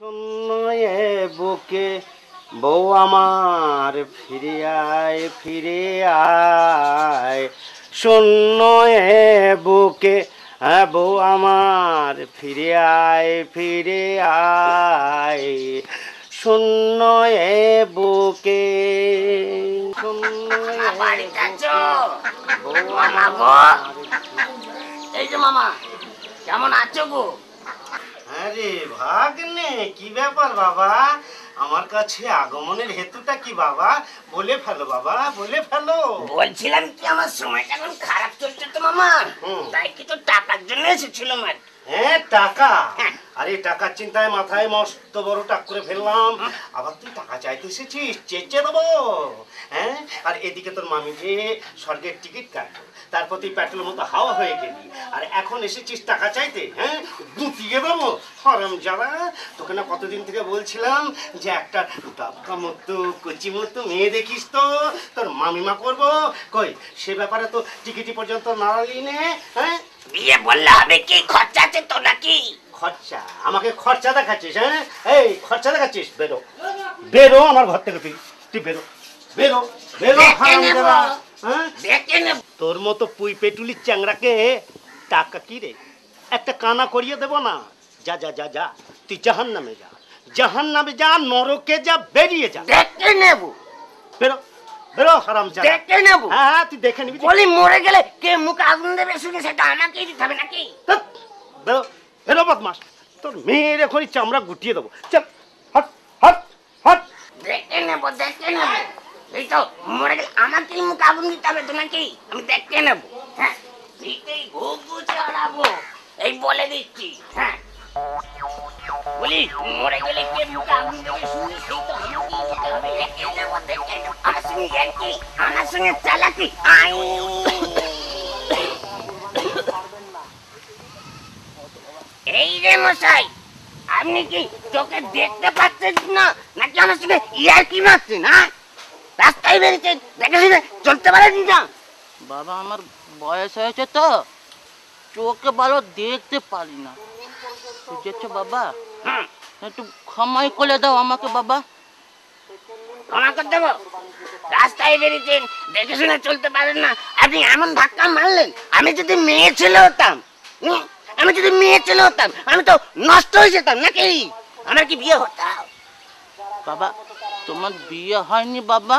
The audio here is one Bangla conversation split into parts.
শূন্যে বুকে বউ আমার ফিরে আয় ফিরে আয়, শূন্যে বুকে বউ আমার ফিরে আয় ফিরে আয়, শূন্যে বুকে এই যে মামা কেমন আছো গো? আরে ভাগ্নে, কি ব্যাপার বাবা? আমার কাছে আগমনের হেতুটা কি বাবা? বলে ফেলো বাবা, বলে ফেলো। বলছিলাম কি, আমার সময়টা এখন খারাপ চলছে তো মামা, তাই কি তো টাকার জন্য এসেছিলাম আর। হ্যাঁ টাকা? আরে টাকার চিন্তায় মাথায় মস্ত বড় টাক করে ফেললাম। আবার তুই টাকা চাইতে এসেছিস? চেঁচে দেবো। হ্যাঁ, আর এদিকে তোর মামি যে স্বর্গের টিকিট কাটলো, তারপর তুই পেট্রোলের মতো হাওয়া হয়ে গেলি, আর এখন এসেছিস টাকা চাইতে? হ্যাঁ, গুটিয়ে দেবো হরম যারা। তোকে না কতদিন থেকে বলছিলাম যে একটা ডাবকা মতো কচি মতো মেয়ে দেখিস তো তোর মামিমা করবো। কই সে ব্যাপারে তো টিকিটি পর্যন্ত নাড়ালি নে। হ্যাঁ, বিয়ে বললে হবে কি? খরচা আছে তো নাকি? খরচা? আমাকে খরচা দেখাচ্ছিস? হ্যাঁ, এই খরচা দেখাচ্ছিস? বেরো বেরো আমার ঘর থেকে, তুই তুই বেরো বেরো বেরো হারামজাদা। হ্যাঁ, তোর মতো পুই পেটুলি চ্যাংড়াকে টাকা কি রে একটা কানা করিয়ে দেবো না? যা যা যা যা, তুই জাহান্নামে যা, জাহান্নামে যা, নরকে যা, বেরিয়ে যা। দেখে নেব। বেরো বেরো হারামজাদা। দেখে নেব। হ্যাঁ, তুই দেখে নিবি। বলি মরে গেলে কে মুখে আগুন দেবে শুনে সেটা আমাকেই দিতে হবে নাকি? বেরো বেরো বদমাস, তোর মেয়ের এখনই চামড়া গুটিয়ে দেবো। চল হাট হাট হাট। দেখে নেব দেখে নেব। এই তো মরে গেলে আমাকেই মুখে আগুন দিতে হবে তো নাকি? আমি দেখে নেব। হ্যাঁ, ঠিকই ঘুঘু চড়াবো, এই বলে দিচ্ছি। হ্যাঁ, বলি মরে গেলে কে মুখে আগুন দেবে শুনে সেই তো আমাকেই দিতে হবে। দেখে নেব দেখে নেব। আমার সঙ্গে ইয়ার্কি, আমার সঙ্গে চালাকি। আই এই রে মশাই, আপনি কি চোখে দেখতে পাচ্ছেন না নাকি আমার সঙ্গে ইয়ার্কি মারছেন? হ্যাঁ, রাস্তায় বেরিয়েছেন, দেখে শুনে চলতে পারেন না? বাবা আমার বয়স হয়েছে তো, চোখে ভালো দেখতে পারি না, বুঝেছো বাবা? একটু ক্ষমাই করে দাও আমাকে বাবা। ক্ষমা করে দেবো? রাস্তায় বেরিয়েছেন, দেখে শুনে চলতে পারেন না, আপনি এমন ধাক্কা মারলেন। আমি যদি মেয়ে ছেলে হতাম, আমি যদি মেয়ে ছেলে হতাম, আমি তো নষ্ট হয়ে যেতাম নাকি? আমার কি বিয়ে হতাম? বাবা তোমার বিয়ে হয়নি বাবা?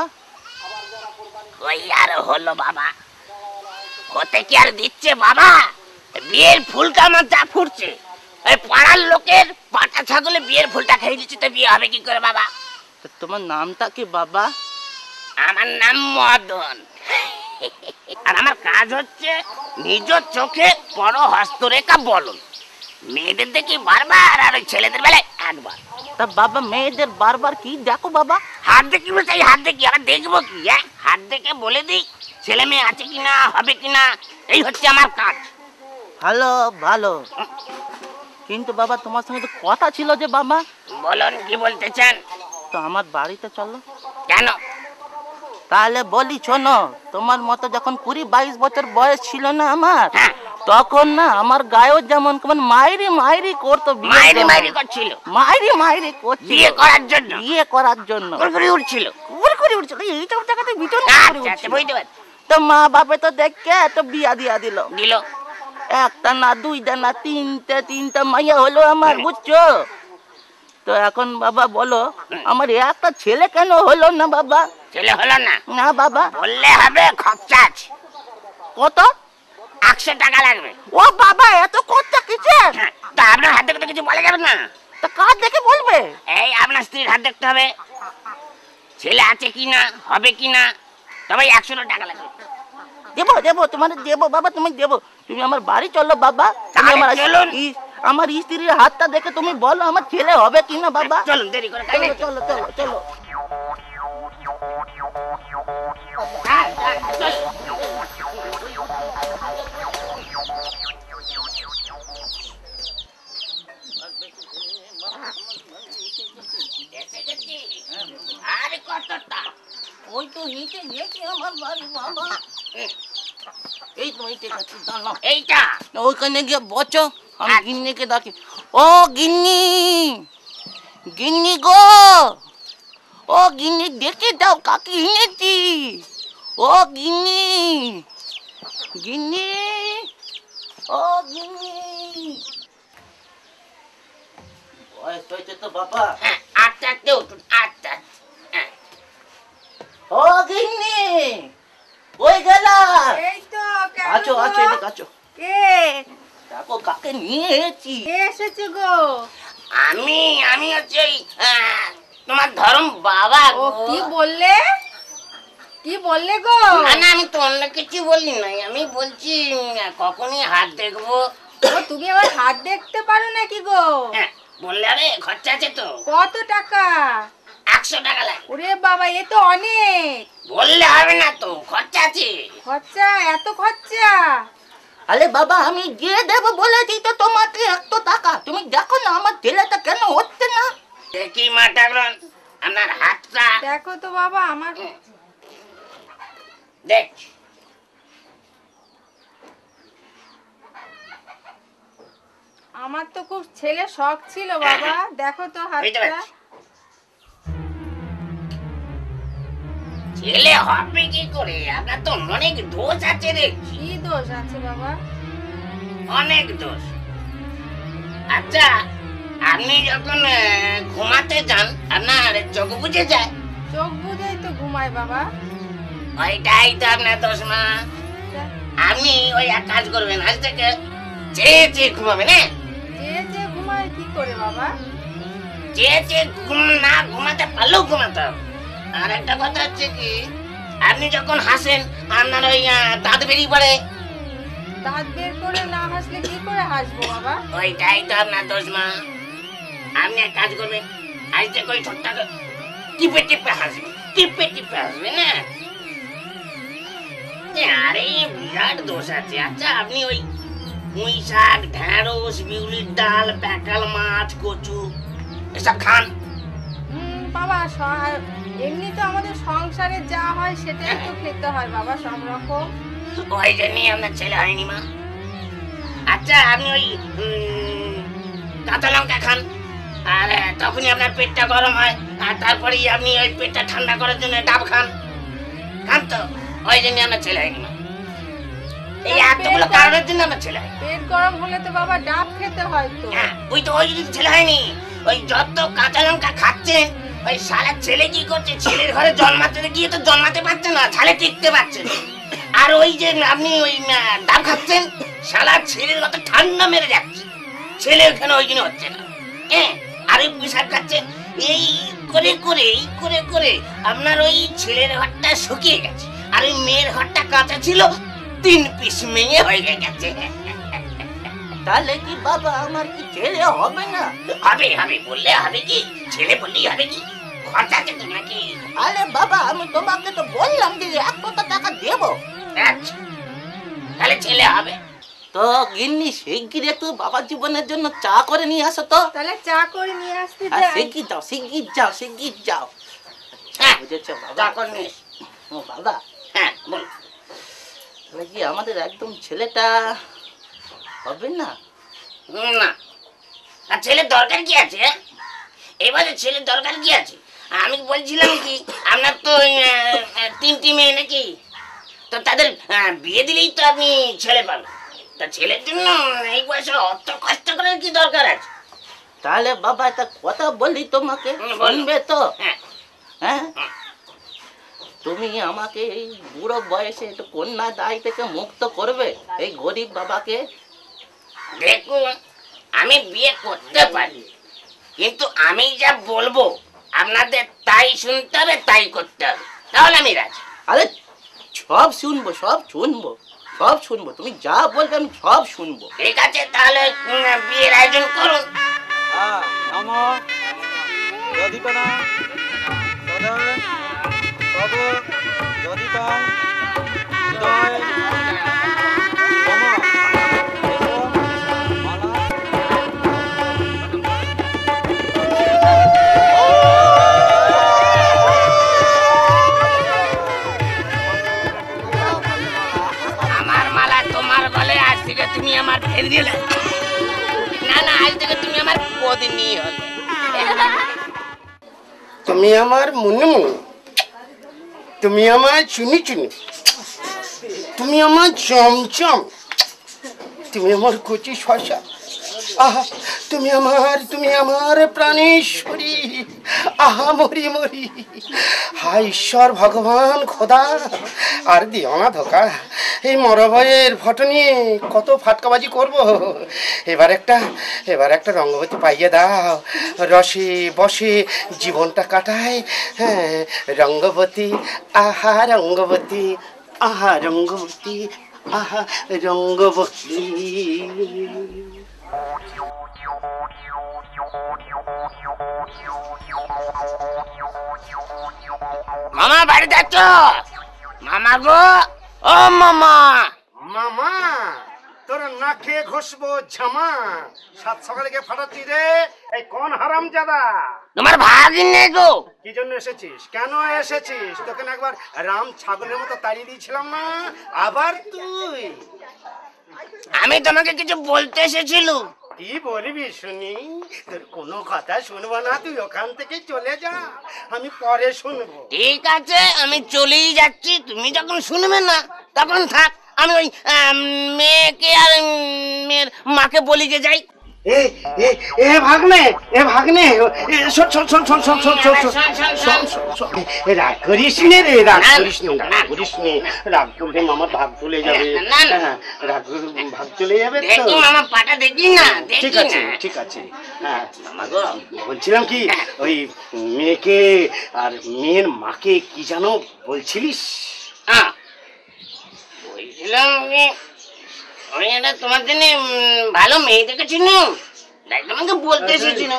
ওই আর হলো বাবা, হতে কি আর দিচ্ছে বাবা? বিয়ের ফুলটা আমার যা ফুটছে, এই পাড়ার লোকের পাটা ছাগলে বিয়ের ফুলটা খেয়ে দিচ্ছে, তো বিয়ে হবে কি করে বাবা? তা তোমার নামটা কি বাবা? আমার নাম মদন। আর আমার কাজ হচ্ছে নিজ চোখে বড় হস্তরেখা বলুন, মেয়েদের দেখি বারবার আর ওই ছেলেদের বেলায় একবার। তা বাবা মেয়েদের বারবার কি দেখো বাবা? হাত দেখি সেই হাত দেখি, আবার দেখবো কি? হ্যাঁ, হাত দেখে বলে দিই ছেলে মেয়ে আছে কিনা, হবে কিনা, এই হচ্ছে আমার কাজ। ভালো ভালো, কিন্তু বাবা তোমার সঙ্গে তো কথা ছিল যে বাবা। বলুন কি বলতে চান? তো আমার বাড়িতে চলো। কেন? তাহলে বলি শোনো, তোমার মতো যখন 20-22 বছর বয়স ছিল না আমার, তখন না আমার গায়েও যেমন কেমন মাইরি মাইরি করতো, মাইরি মাইরি করছিল, মাইরি মাইরি করছিল বিয়ে করার জন্য, বিয়ে করার জন্য কুরকুরি উঠছিল, কুরকুরি উঠছিল। এইসব জায়গাতে ভিতরে আচ্ছা বুঝতে পারছি। তো মা বাপে তো দেখে তো বিয়া দিয়া দিল। একটা না দুইটা না তিনটা মাইয়া হলো আমার, বুঝছো? তো এখন বাবা বলো আমার একটা ছেলে কেন হলো না বাবা? ছেলে হলো না? না বাবা। বললে হবে, খরচা আছে। কত? 100 টাকা লাগবে। ও বাবা, এত খরচা কিসের? তা আপনার হাত দেখে কিছু বলা যাবে না? তা কার দেখে বলবে? এই আপনার স্ত্রীর হাত দেখতে হবে, ছেলে আছে কিনা, হবে কিনা, তবে 100 টাকা লাগবে। দেবো দেবো, তোমার দেবো বাবা, তুমি দেবো। তুমি আমার বাড়ি চলো বাবা, আমার স্ত্রীর হাতটা দেখে তুমি বলো আমার ছেলে হবে কিনা বাবা। চলুন, দেরি করে চলো চলো চলো। আরে কতটা? ওই তো নিচে গেছি আমার বাড়ি বাবা। এই তো এইটা কাছে দাঁড়াও, এইটা ওইখানে গিয়ে বসো, আমি গিন্নিকে ডাকি। ও গিন্নি, গিন্নি গো, ও গিন্নি দেখে দাও কাকে এনেছি। ও গিন্নি, গিন্নি, ও গিন্নি। বয়স হয়েছে তো বাবা। হ্যাঁ, আস্তে আস্তে উঠুন, আস্তে আস্তে। হ্যাঁ। ও গিন্নি, ওই গেলা। এই তো কেন আছো গো? আছো, এদিকে আছো। কে দেখো কাকে নিয়ে এসেছি। কে এসেছে গো? আমি হচ্ছে ওই তোমার ধরম বাবা ও গো। কি বললে? কি বললে গো? না না, আমি তো অন্য কিছু বলি নাই, আমি বলছি কখনই হাত দেখবো। ও তুমি আমার হাত দেখতে পারো নাকি গো? হ্যাঁ, বললে হবে, খরচা আছে তো। কত টাকা? 100 টাকা লাগে। ওরে বাবা, এ তো অনেক। বললে হবে না তো, খরচা আছে। খরচা? এত খরচা? আরে বাবা আমি দিয়ে দেবো বলেছি তো তোমাকে 100 টাকা। তুমি দেখো না আমার ছেলেটা কেন হচ্ছে না। দেখি মাটাগরন আপনার হাতটা দেখো তো বাবা আমার। দেখ। আমার তো খুব ছেলে শখ ছিল বাবা, দেখো তো বুঝতে হাতটা। পারছি। ছেলে হবে কি করে? আপনার তো অনেক দোষ আছে দেখছি, কি দোষ আছে বাবা? অনেক দোষ। আচ্ছা, আপনি যখন ঘুমাতে যান আপনার চোখ বুজে যায়? চোখ বুঝেই তো ঘুমায় বাবা। ওইটাই তো আপনার দোষ মা। আপনি ওই এক কাজ করবেন, আজ থেকে চেয়ে চেয়ে ঘুমাবেন। হ্যাঁ, যে ঘুমায় কি করে বাবা? চেয়ে চেয়ে না ঘুমাতে পারলেও ঘুমাতে হবে। আর একটা কথা হচ্ছে কি, আপনি যখন হাসেন আপনার ওই দাঁত বেরিয়ে পড়ে। দাঁত বের করে না হাসলে কি করে হাসবো বাবা? ওইটাই তো আপনার দোষ মা। আপনি এক কাজ করবেন, আজ থেকে ওই ঠোঁটটা টিপে টিপে হাসবেন, টিপে টিপে হাসবেন। হ্যাঁ, আরে বিরাট দোষ আছে। আচ্ছা, আপনি ওই পুঁই শাক, ঢেঁড়স, বিউলির ডাল, প্যাকাল মাছ, কচু এসব খান। বাবা এমনি তো আমাদের সংসারে যা হয় সেটাই তো খেতে হয় বাবা, সব রকম। ওই জন্যই আপনার ছেলে হয়নি মা। আচ্ছা, আপনি ওই কাঁচা লঙ্কা খান, আর তখনই আপনার পেটটা গরম হয়। আর তারপরেই আপনি ওই পেটটা ঠান্ডা করার জন্য ডাব খান। খান তো, ওই জন্যই আপনার ছেলে হয়নি মা। এই এতগুলো কারণের জন্য আপনার ছেলে হয়। পেট গরম হলে তো বাবা ডাব খেতে হয় তো। হ্যাঁ, ওই জন্য ছেলে হয়নি। ওই যত কাঁচা লঙ্কা খাচ্ছেন, ওই শালা ছেলে কি করছে, ছেলের ঘরে জন্মাতে গিয়ে তো জন্মাতে পারছে না, ছালে টিকতে পারছে না। আর ওই যে আপনি ওই ডাব খাচ্ছেন, শালা ছেলের মতো ঠান্ডা মেরে যাচ্ছে, ছেলে ওখানে ওই জন্য হচ্ছে না। হ্যাঁ, আর ওই পোশাক খাচ্ছে, এই করে করে আপনার ওই ছেলের ঘরটা শুকিয়ে গেছে, আর ওই মেয়ের ঘরটা কাঁচা ছিল, 3 পিস মেয়ে হয়ে গেছে। তাহলে কি বাবা আমার কি ছেলে হবে না? হবে হবে, বললে হবে কি, ছেলে বললেই হবে কি, খরচা আছে তো নাকি? আরে বাবা আমি তোমাকে তো বললাম যে 100 টাকা দেবো। আচ্ছা, তাহলে ছেলে হবে। তো গিন্নি শিগগির একটু বাবার জীবনের জন্য চা করে নিয়ে আসো তো। তাহলে চা করে নিয়ে আসতে আর যাই। শিগগির যাও, শিগগির যাও, শিগগির যাও। হ্যাঁ, বুঝেছো বাবা? চা করে নিয়ে এসো। ও বাবা, হ্যাঁ বল। তাহলে কি আমাদের একদম ছেলেটা হবে না? না, আর ছেলের দরকার কি আছে? এবারে ছেলের দরকার কি আছে? আমি বলছিলাম কি, আপনার তো 3টি মেয়ে নাকি, তো তাদের বিয়ে দিলেই তো আপনি ছেলে পাবেন। তা ছেলের জন্য এই বয়সে অত কষ্ট করার কি দরকার আছে? তাহলে বাবা একটা কথা বলি তোমাকে, বলো। শুনবে তো? হ্যাঁ, হ্যাঁ, তুমি আমাকে এই বুড়ো বয়সে একটু কন্যা দায় থেকে মুক্ত করবে, এই গরিব বাবাকে। দেখুন, আমি বিয়ে করতে পারি, কিন্তু আমি যা বলবো আপনাদের তাই শুনতে হবে, তাই করতে হবে, তাহলে আমি রাজি। আরে সব শুনবো, সব শুনবো, সব শুনবো, তুমি যা বলবে আমি সব শুনবো। ঠিক আছে, তাহলে বিয়ের আয়োজন করুন। নমো যদিপনা সদা তব যদিপাং হৃদয় মম মালা। আমার মালা তোমার বলে, আজ থেকে তুমি আমার ফের দিলে। না না, আজ থেকে তুমি আমার পত্নী হলে। তুমি আমার মুনমুনি, তুমি আমার চুনি চুনি, তুমি আমার চমচম, তুমি আমার কচি শশা, আহা তুমি আমার প্রাণেশ্বরী, আহা মরি মরি। হায় ঈশ্বর ভগবান খোদা, আর দিও না ধোকা। এই মরভয়ের ফটো নিয়ে কত ফাটকাবাজি করব। এবার একটা রঙ্গবতী পাইয়ে দাও, রসে বসে জীবনটা কাটায়। হ্যাঁ রঙ্গবতী, আহা রঙ্গবতী, আহা রঙ্গবতী, আহা রঙ্গবতী। মামা বাড়িতে আছো? মামা গো, ও মামা। মামা তোর না খেয়ে ঘষবো জামা, সাত সকালে গিয়ে ফাটাচ্ছি রে। এই কোন হারাম জাদা? তোমার ভাগিন নেই গো। কি জন্য এসেছিস? কেন এসেছিস? তোকে না একবার রাম ছাগলের মতো তাড়িয়ে দিয়েছিলাম না, আবার তুই? আমি তোমাকে কিছু বলতে এসেছিল। কি বলবি শুনি? তোর কোনো কথা শুনবো না, তুই ওখান থেকে চলে যা, আমি পরে শুনবো। ঠিক আছে, আমি চলেই যাচ্ছি। তুমি যখন শুনবে না তখন থাক। আমি ওই মেয়েকে আর মেয়ের মাকে বলি যে যাই। ভাগ্নে, রাগ করিস নে রে, রাগ করিস নে। রাগ করলে মামার ভাগ চলে যাবে, রাগ ভাগ চলে যাবে তো। মামা পাটা দেখি না। ঠিক আছে ঠিক আছে। হ্যাঁ বলছিলাম কি, ওই মেয়েকে আর মেয়ের মাকে কি জানো বলছিলিস? বলছিলাম আমি একটা তোমার জন্য ভালো মেয়ে দেখেছিল, তাই তোমাকে বলতে এসেছিল।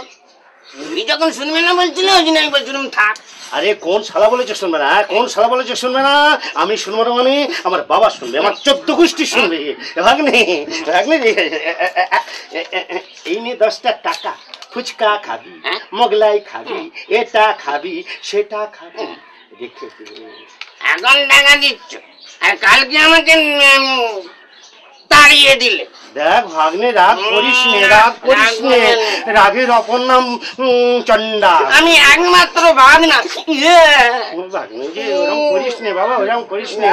তুমি যখন শুনবে না বলছিল, ওই জন্য আমি বলছিলাম থাক। আরে কোন শালা বলেছে শুনবে না? কোন শালা বলেছে শুনবে না? আমি শুনবো না মানে আমার বাবা শুনবে, আমার 14 গোষ্ঠী শুনবে। ভাগ্নে ভাগ্নে এই নিয়ে 10টা টাকা, ফুচকা খাবি, মোগলাই খাবি, এটা খাবি সেটা খাবি, দেখে এখন টাকা দিচ্ছ আর কালকে আমাকে তাড়িয়ে দিলে। দেখ ভাগ্নে, রাগ করিস নে, রাগ করিস নে। রাগের অপর নাম চন্ডা। আমি একমাত্র ভাগনা। ভাগ্নে যে ওরকম করিস নে বাবা, ওরকম করিস নে।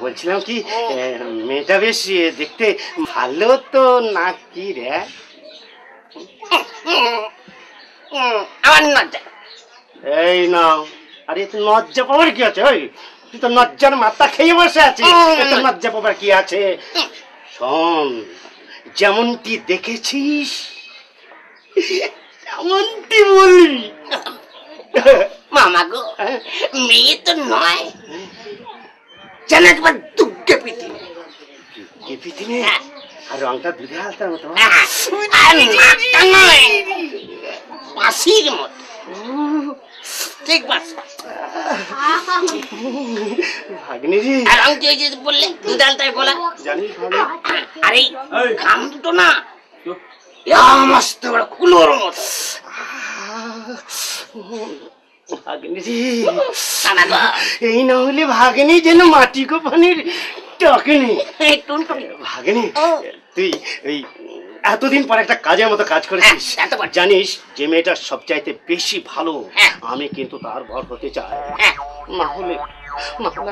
বলছিলাম কি, মেয়েটা বেশ দেখতে ভালো তো নাকি রে? আমার লজ্জা। এই নাও। আরে তুই লজ্জা পাবার কি আছে? ওই তুই তো লজ্জার মাথা খেয়ে বসে আছিস, তোর লজ্জা পাবার কি আছে? শোন, যেমনটি দেখেছিস তেমনটি বলবি। মামা গো, মেয়ে তো নয়, যেন একবার দুগ্গে পিটিনে। পিটিনে? আর রংটা দুধে হালতার মতো, আর নাকটা নয় পাশির মতো। ঠিক বাস ভাগ্নি রে। আর আমি তুই যে বললে দুধ আলতায় গলা, জানিস আরে ঘাম দুটো না মস্ত বড় কুলোর মতো। ভাগ্নি রে, এই না হলে ভাগ্নি যেন মাটি কোপানির টকেনি। ভাগ্নি তুই ওই এতদিন পর একটা কাজের মতো কাজ করেছিস। জানিস যে মেয়েটা সবচাইতে বেশি ভালো, আমি কিন্তু তার ভর হতে চাই। না হলে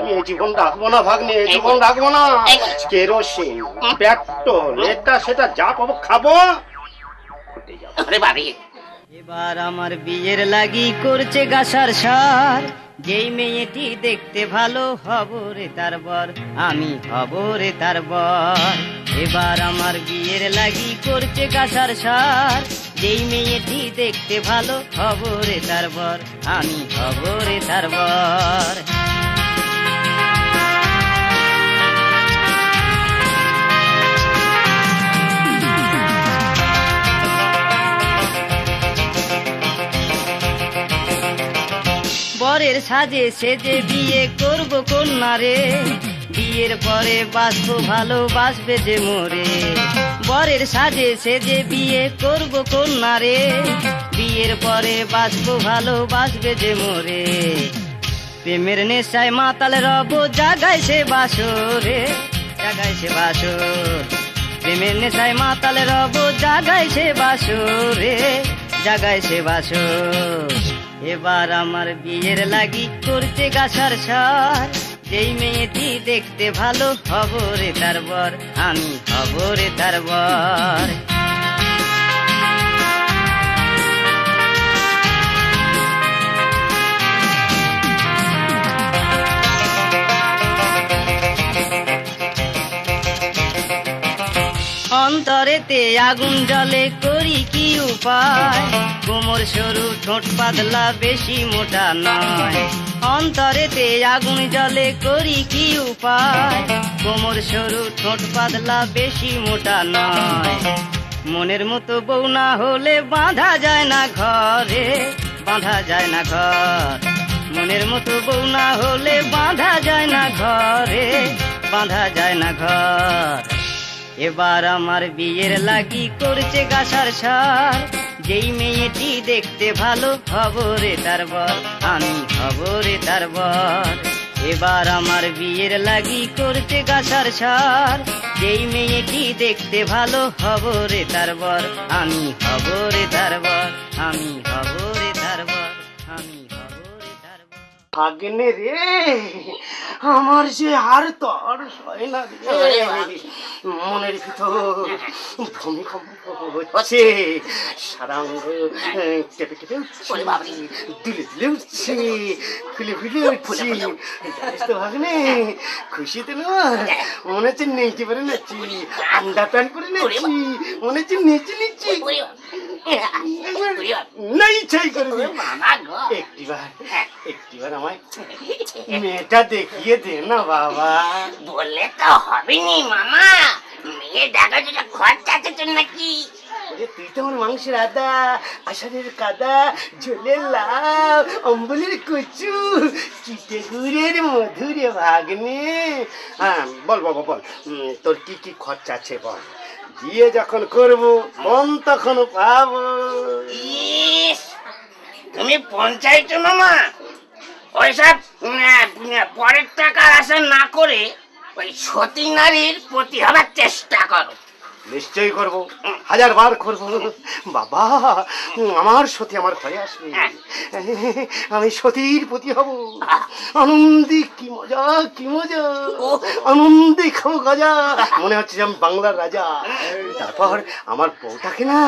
আমি এই জীবন রাখবো না ভাগ্নে, এই জীবন রাখবো না। কেরোসিন, পেট্রোল, এটা সেটা যা পাবো খাবো। এবার আমার বিয়ের লাগি করছে গাছার সার, যেই মেয়েটি দেখতে ভালো হব রে তার বর, আমি হব রে তার বর। এবার আমার বিয়ের লাগি করছে গাছার সার, যেই মেয়েটি দেখতে ভালো হব রে তার বর, আমি হব রে তার বর। বরের সাজে সেজে বিয়ে করব কন্যা রে, বিয়ের পরে বাঁচবো ভালোবাসবে যে মোরে। বরের সাজে সেজে বিয়ে করব কন্যা রে, বিয়ের পরে বাঁচবো ভালোবাসবে যে মোরে। প্রেমের নেশায় মাতাল রব, জাগায় সে বাসরে, জাগায় সে বাসর। প্রেমের নেশায় মাতাল রব, জাগায় সে বাসরে, জাগায় সে বাসর। এবার আমার বিয়ের লাগি করছে গাছার সার, যেই মেয়েটি দেখতে ভালো হব রে তার বর, আমি হব রে তার বর। অন্তরেতে আগুন জ্বলে করি কি উপায়, কোমর সরু ঠোঁট পাতলা বেশি মোটা নয়। অন্তরেতে আগুন জ্বলে করি কি উপায়, কোমর সরু ঠোঁট পাতলা বেশি মোটা নয়। মনের মতো বউ না হলে বাঁধা যায় না ঘরে, বাঁধা যায় না ঘর। মনের মতো বউ না হলে বাঁধা যায় না ঘরে, বাঁধা যায় না ঘর। এবার আমার বিয়ের লাগি করছে গাছার সার, যেই মেয়েটি দেখতে ভালো হব রে তার বর, আমি হব রে তার বর। এবার আমার বিয়ের লাগি করছে গাছার সার, যেই মেয়েটি দেখতে ভালো হব রে তার বর, আমি হব রে তার বর, আমি হব রে তার বর, আমি হব রে তার বর। ভাগ্নে রে, আমার যে আর তর হয় না রে, মনের ভিতর ভূমিকম্প হচ্ছে, সারাঙ্গ কেঁপে কেঁপে উঠছে, দুলে দুলে উঠছে, ফুলে ফুলে উঠছে। জানিস তো ভাগ্নে, খুশিতে না মনে হচ্ছে নেচে পরে নাচছি, আন্ডা প্যান্ট পরে নাচছি, মনে হচ্ছে নেচে নিচ্ছি, না ইচ্ছাই করবে। একটিবার আমায় মেয়েটা দেখিয়ে দে না বাবা। বললে তো হবে নি মামা, মেয়ে দেখা যেটা খরচা আছে তো নাকি। তুই তো আমার মাংসের আদা, আষাঢ়ের কাদা, ঝোলের লাউ, অম্বলের কচু, চিটে গুড়ের মধুরে ভাগ্নে। হ্যাঁ বল বাবা বল, তোর কি কি খরচা আছে বল, বিয়ে যখন করবো মন তখন পাবো। ইস, তুমি পঞ্চায়েত মামা ওইসব পরের টাকার আশা না করে ওই সতী নারীর প্রতি হবার চেষ্টা করো। নিশ্চয়ই করবো, 1000 বার করবো বাবা। আমার সতী আমার ঘরে আসবে, আমি সতীর প্রতি হব। আনন্দে কি মজা, কি মজা, আনন্দে খাবো গাজা, মনে হচ্ছে যে আমি বাংলার রাজা। তারপর আমার বউটাকে না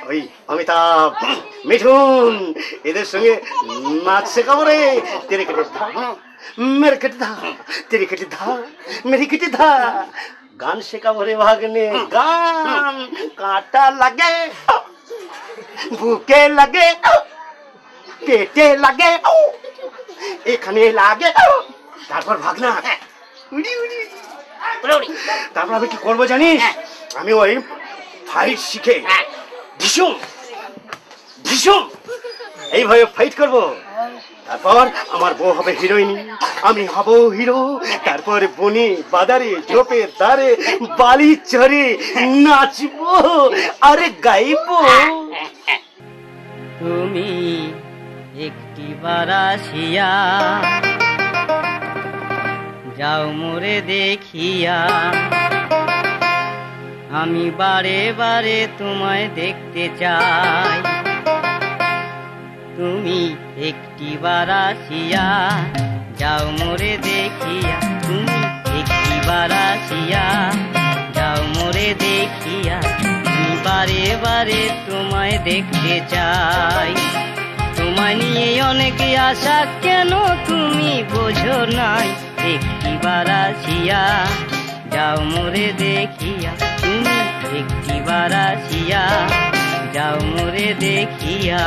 ওই অমিতাভ, মিঠুন এদের সঙ্গে নাচ শেখাবো রে। তেরে কেটে ধা, মেরে কেটে ধা, তেরে কেটে ধা, মেরে কেটে ধা। গান শেখাবো রে ভাগ্নে, গান। কাঁটা লাগে, বুকে লাগে, পেটে লাগে, এখানে লাগে। তারপর ভাগনা উড়ি উড়ি। তারপর আমি কি করবো জানিস, আমি ওই ফাইট শিখে ভীষণ ভীষণ এইভাবে ফাইট করবো। তারপর আমার বউ হবে হিরোইনি, আমি হব হিরো। তারপর বনে বাদারে ঝোপে দারে বালি চরে নাচবো আরে গাইবো। তুমি একটিবার আসিয়া যাও মোরে দেখিয়া, আমি বারে বারে তোমায় দেখতে চাই। তুমি একটিবার আসিয়া যাও মোরে দেখিয়া, তুমি একটিবার আসিয়া যাও মোরে দেখিয়া, আমি বারে বারে তোমায় দেখতে চাই। তোমায় নিয়ে অনেক আশা, কেন তুমি বোঝো নাই? একটিবার আসিয়া যাও মোরে দেখিয়া, তুমি একটিবার আসিয়া যাও মোরে দেখিয়া।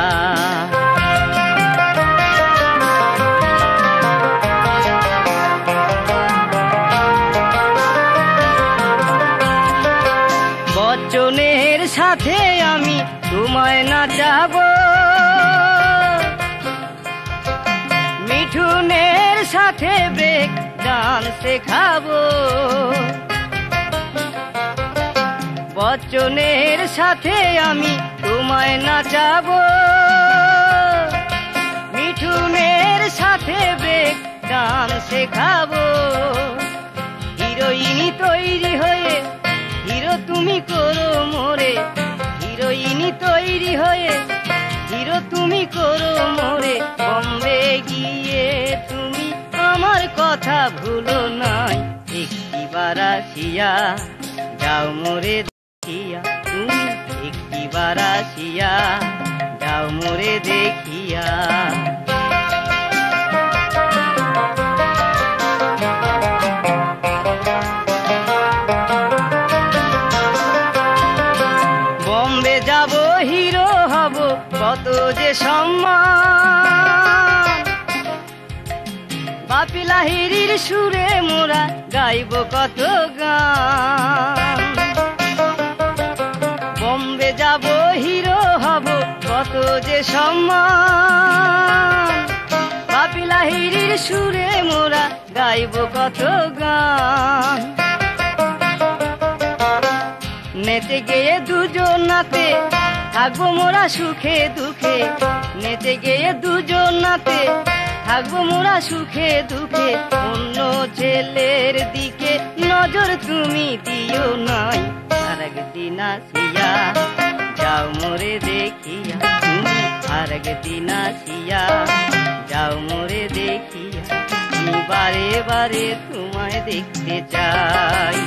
বচনের সাথে আমি তোমায় নাচাবো, মিঠুনের সাথে ব্রেক ডান্স শেখাবো। বচনের সাথে আমি তোমায় নাচাবো, মিঠুনের সাথে ব্রেক ডান্স শেখাবো। হিরোইনি তৈরি হয়ে হিরো তুমি করো মোরে, হিরোইনি তৈরি হয়ে হিরো তুমি করো মোরে। আসিয়া, যাও মোরে দেখিয়া, তুমি একটিবার আসিয়া, যাও মোরে দেখিয়া। বম্বে যাব হিরো হব, কত যে সম্মান, বাপি লাহিড়ির সুরে মোরা গাইব কত গান। বম্বে যাব হিরো হব, কত যে সম্মান, বাপি লাহিড়ির সুরে মোরা গাইব কত গান। নেচে গেয়ে দুজন নাতে থাকবো মোরা সুখে দুঃখে, নেচে গেয়ে দুজন নাতে থাকবো মোরা সুখে দুঃখে। অন্য ছেলের দিকে নজর তুমি দিও নাই, আর একদিন আসিয়া, যাও মোরে দেখিয়া, তুমি আর একদিন আসিয়া, যাও মোরে দেখিয়া। আমি বারে বারে তোমায় দেখতে চাই,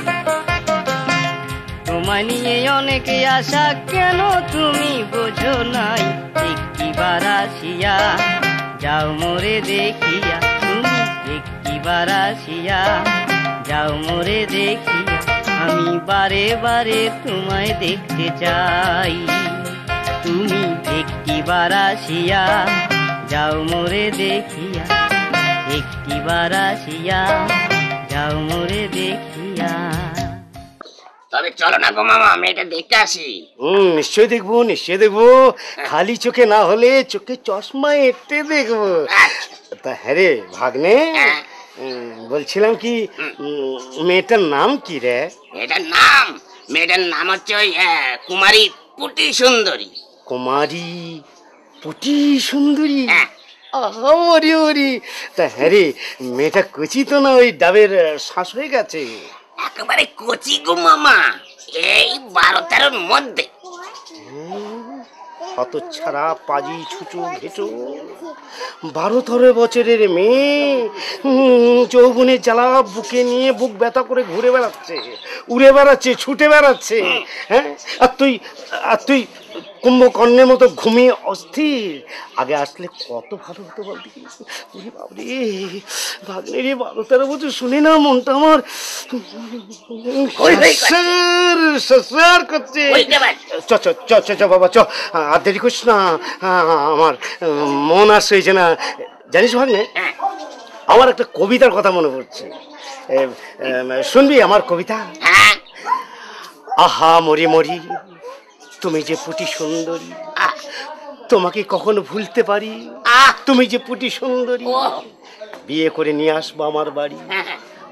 তোমায় নিয়ে অনেকে আশা, কেন তুমি বোঝো নাই। একটিবার আসিয়া, যাও মোরে দেখিয়া, তুমি একটিবার আসিয়া, যাও মোরে দেখিয়া। আমি বারে বারে তোমায় দেখতে চাই, তুমি একটিবার আসিয়া, যাও মোরে দেখিয়া, একটিবার আসিয়া, যাও মোরে দেখিয়া। তবে চলো না গো মামা, মেয়েটা দেখতে আসি। নিশ্চয়ই দেখবো, নিশ্চয়ই দেখবো। খালি চোখে না হলে চোখে চশমা এঁটে দেখবো। তা হ্যাঁ রে ভাগ্নে, বলছিলাম কি মেয়েটার নাম কি রে? মেয়েটার নাম হচ্ছে ওই কুমারী পুটি সুন্দরী। কুমারী পুটি সুন্দরী? ওরি ওরি। তা হ্যাঁ রে, মেয়েটা কচি তো না, ওই ডাবের শ্বাস হয়ে গেছে? একেবারে কচি গো মামা, এই 12-13-র মধ্যে। কত ছাড়া পাজি ছুচু ঘেটো, 12-13 বছরের মেয়ে যৌবনের জ্বালা বুকে নিয়ে বুক ব্যথা করে ঘুরে বেড়াচ্ছে, উড়ে বেড়াচ্ছে, ছুটে বেড়াচ্ছে। হ্যাঁ, আর তুই কুম্ভকর্ণের মতো ঘুমিয়ে অস্থির। আগে আসলে কত ভালো হতো বলতে। বাবরে ভাগ্নে রে, 12-13 বছর শুনে না মনটা আমার করছে। চ বাবা চ, আর দেরি করিস না, আমার মন আসছে হয়েছে না। জানিস ভাগ্নে, আমার একটা কবিতার কথা মনে পড়ছে, শুনবি আমার কবিতা? আহা মরি মরি, তুমি যে পুটি সুন্দরী, তোমাকে কখনো ভুলতে পারি? তুমি যে পুটি সুন্দরী, বিয়ে করে নিয়ে আসবো আমার বাড়ি,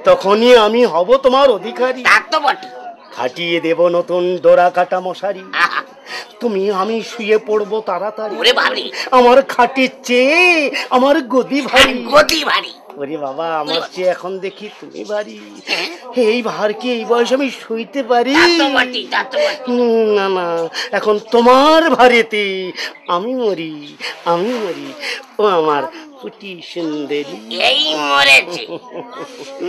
তখনই আমি হব তোমার অধিকারী। খাটিয়ে দেব নতুন ডোরা কাটা মশারি, তুমি আমি শুয়ে পড়বো তাড়াতাড়ি। আমার খাটের চেয়ে আমার গদি ভারী, গদি ভারী। ওরে বাবা, আমার চেয়ে এখন দেখি তুমি ভারী। এই ভার কি এই বয়স আমি শুইতে পারি? না না, এখন তোমার ভারেতে আমি মরি, আমি মরি। ও আমার পুটি সুন্দরী। এই মরেছে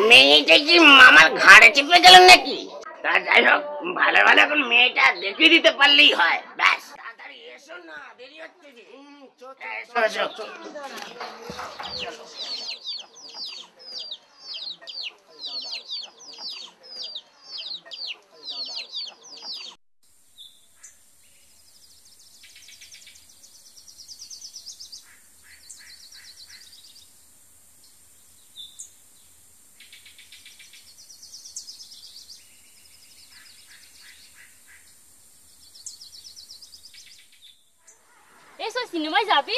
মেয়েটা কি মামার ঘাড়ে চেপে গেল নাকি? তা যাই হোক, ভালো ভালো এখন মেয়েটা দেখিয়ে দিতে পারলেই হয়। ব্যাস, তাড়াতাড়ি এসো না, দেরি হচ্ছে যে। এসো সিনেমায় যাবি?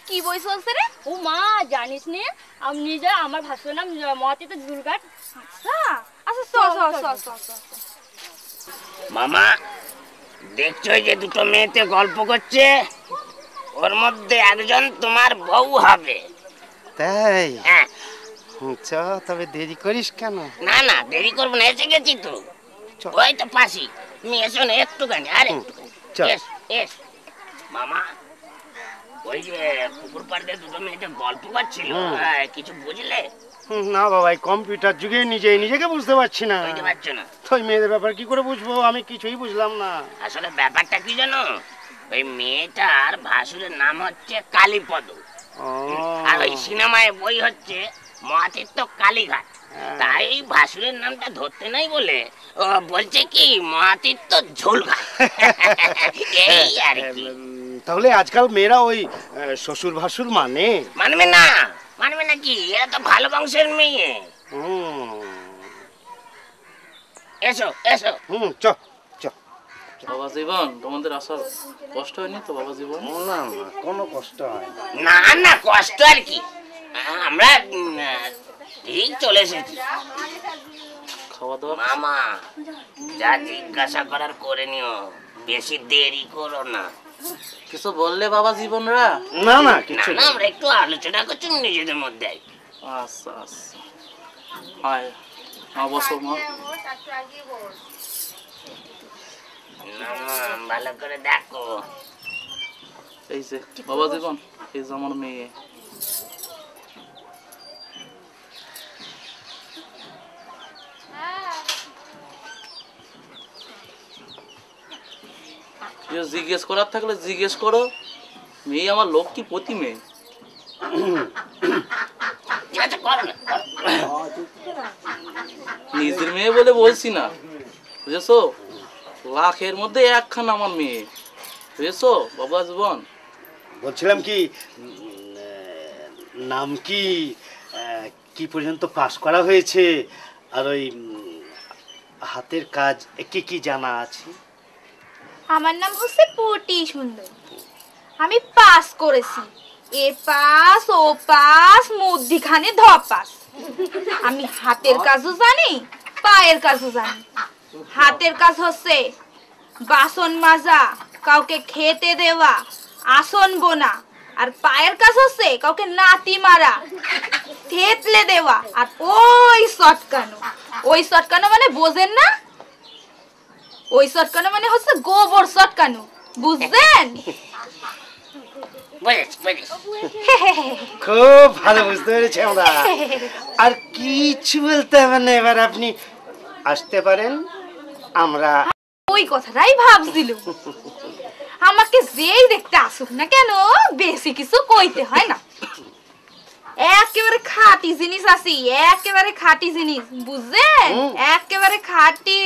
কি বই চলছে রে? ও মা, জানিস নে আমি নিজে, আমার ভাষার নাম মহাতীত দুর্গাট। মামা দেখছো যে দুটো মেয়েতে গল্প করছে, ওর মধ্যে একজন তোমার বউ হবে। তাই? হ্যাঁ। চ, তবে দেরি করিস কেন? না না, দেরি করবো না, এসে গেছি তো। ওই তো পাশি, তুমি এসো না একটুখানি। আরে এস মামা, ওই যে পুকুর পাড়ে দুটো মেয়েতে গল্প করছিল, কিছু বুঝলে? না বাবা, এই কম্পিউটার যুগে নিজেকে বুঝতে পারছি না। বুঝতে পারছো না? তো ওই মেয়েদের ব্যাপার কি করে বুঝবো? আমি কিছুই বুঝলাম না। আসলে ব্যাপারটা কি জানো, ওই মেয়েটার ভাসুরের নাম হচ্ছে কালীপদ, আর ওই সিনেমায় বই হচ্ছে মহাতীর্থ কালীঘাট। তাই ভাসুরের নামটা ধরতে নাই বলে ও বলছে কি মহাতীর্থ ঝোলঘাট। এই আর কি। তাহলে আজকাল মেয়েরা ওই শ্বশুর ভাসুর মানবে না কি? এরা তো ভালো বংশের মেয়ে। এসো এসো। চ। বাবা জীবন, তোমাদের আসার কষ্ট হয়নি তো বাবা জীবন? না কোনো কষ্ট হয় না, কষ্ট আর কি, আমরা ঠিক চলে এসেছি। খাওয়া দাওয়া? মামা যা জিজ্ঞাসা করার করে নিও, বেশি দেরি করো না। কিছু বললে বাবা জীবনরা? না কিছু না, আমরা একটু আলোচনা করছি নিজেদের মধ্যে। আচ্ছা হায় মা, বসো মা। ভালো করে দেখো। এই যে বাবা জীবন, এই যে আমার মেয়ে। জিজ্ঞেস করার থাকলে জিজ্ঞেস করো, মেয়ে আমার লক্ষ্মী প্রতি মেয়ে। নিজের মেয়ে বলে বলছি না, বুঝেছো? লাখের মধ্যে একখানা আমার মেয়ে, বুঝেছো বাবা জীবন? বলছিলাম কি, নাম কি পর্যন্ত পাস করা হয়েছে, আর ওই হাতের কাজ কি জানা আছে? আমার নাম হচ্ছে পটি সুন্দর, আমি পাস করেছি, এ পাস ও পাস মধ্যিখানে ধ পাস। আমি হাতের কাজও জানি, পায়ের কাজও জানি। হাতের কাজ হচ্ছে বাসন মাজা, কাউকে খেতে দেওয়া, আসন বোনা। আর পায়ের কাজ হচ্ছে কাউকে নাতি মারা, থেতলে দেওয়া। আর ওই চটকানো মানে বোঝেন না? ওই চটকানো মানে হচ্ছে গোবর চটকানো, বুঝছেন? খুব ভালো বুঝতে পেরেছি আমরা। আর কিছু বলতে হবে না, এবার আপনি আসতে পারেন। আমরা ওই কথাটাই ভাবছিল, আমাকে যেই দেখতে আসুক না কেন বেশি কিছু কইতে হয় না। একেবারে খাঁটি জিনিস আছি, একেবারে খাঁটি জিনিস, বুঝছেন? একেবারে খাঁটি।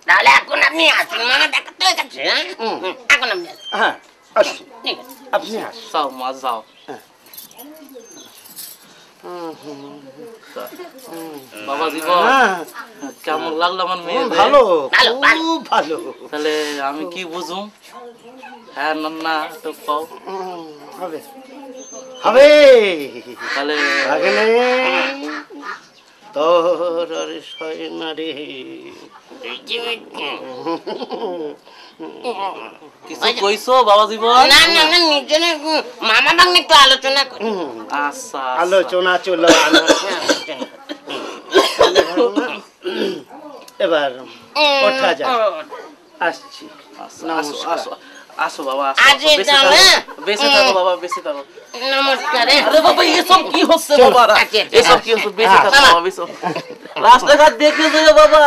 তাহলে এখন আপনি আসুন, মামা দেখাতে হয়ে গেছে। এখন আপনি আসুন, আপনি আসুন। যাও মা যাও। বাবা জীবন, কেমন লাগলো আমার মেয়ে? ভালো, খুব ভালো। তাহলে আমি কি বুঝুম? হ্যাঁ না তো কও। হবে তাহলে তোর না রে, কিছু কইছো বাবা জীবন? না নিজনে মামা ভাগ্নে একটু আলোচনা করি। আচ্ছা আলোচনা চলো। এবার ওঠা যাক। আসছি। আসো বাবা, বেঁচে থাকো বাবা, বেঁচে থাকো। নমস্কার। আরে বাবা, এসব কি হচ্ছে বাবা? এসব কি হচ্ছে? বেঁচে থাকো বাবা, বেঁচে। রাস্তাঘাট দেখে যাও বাবা।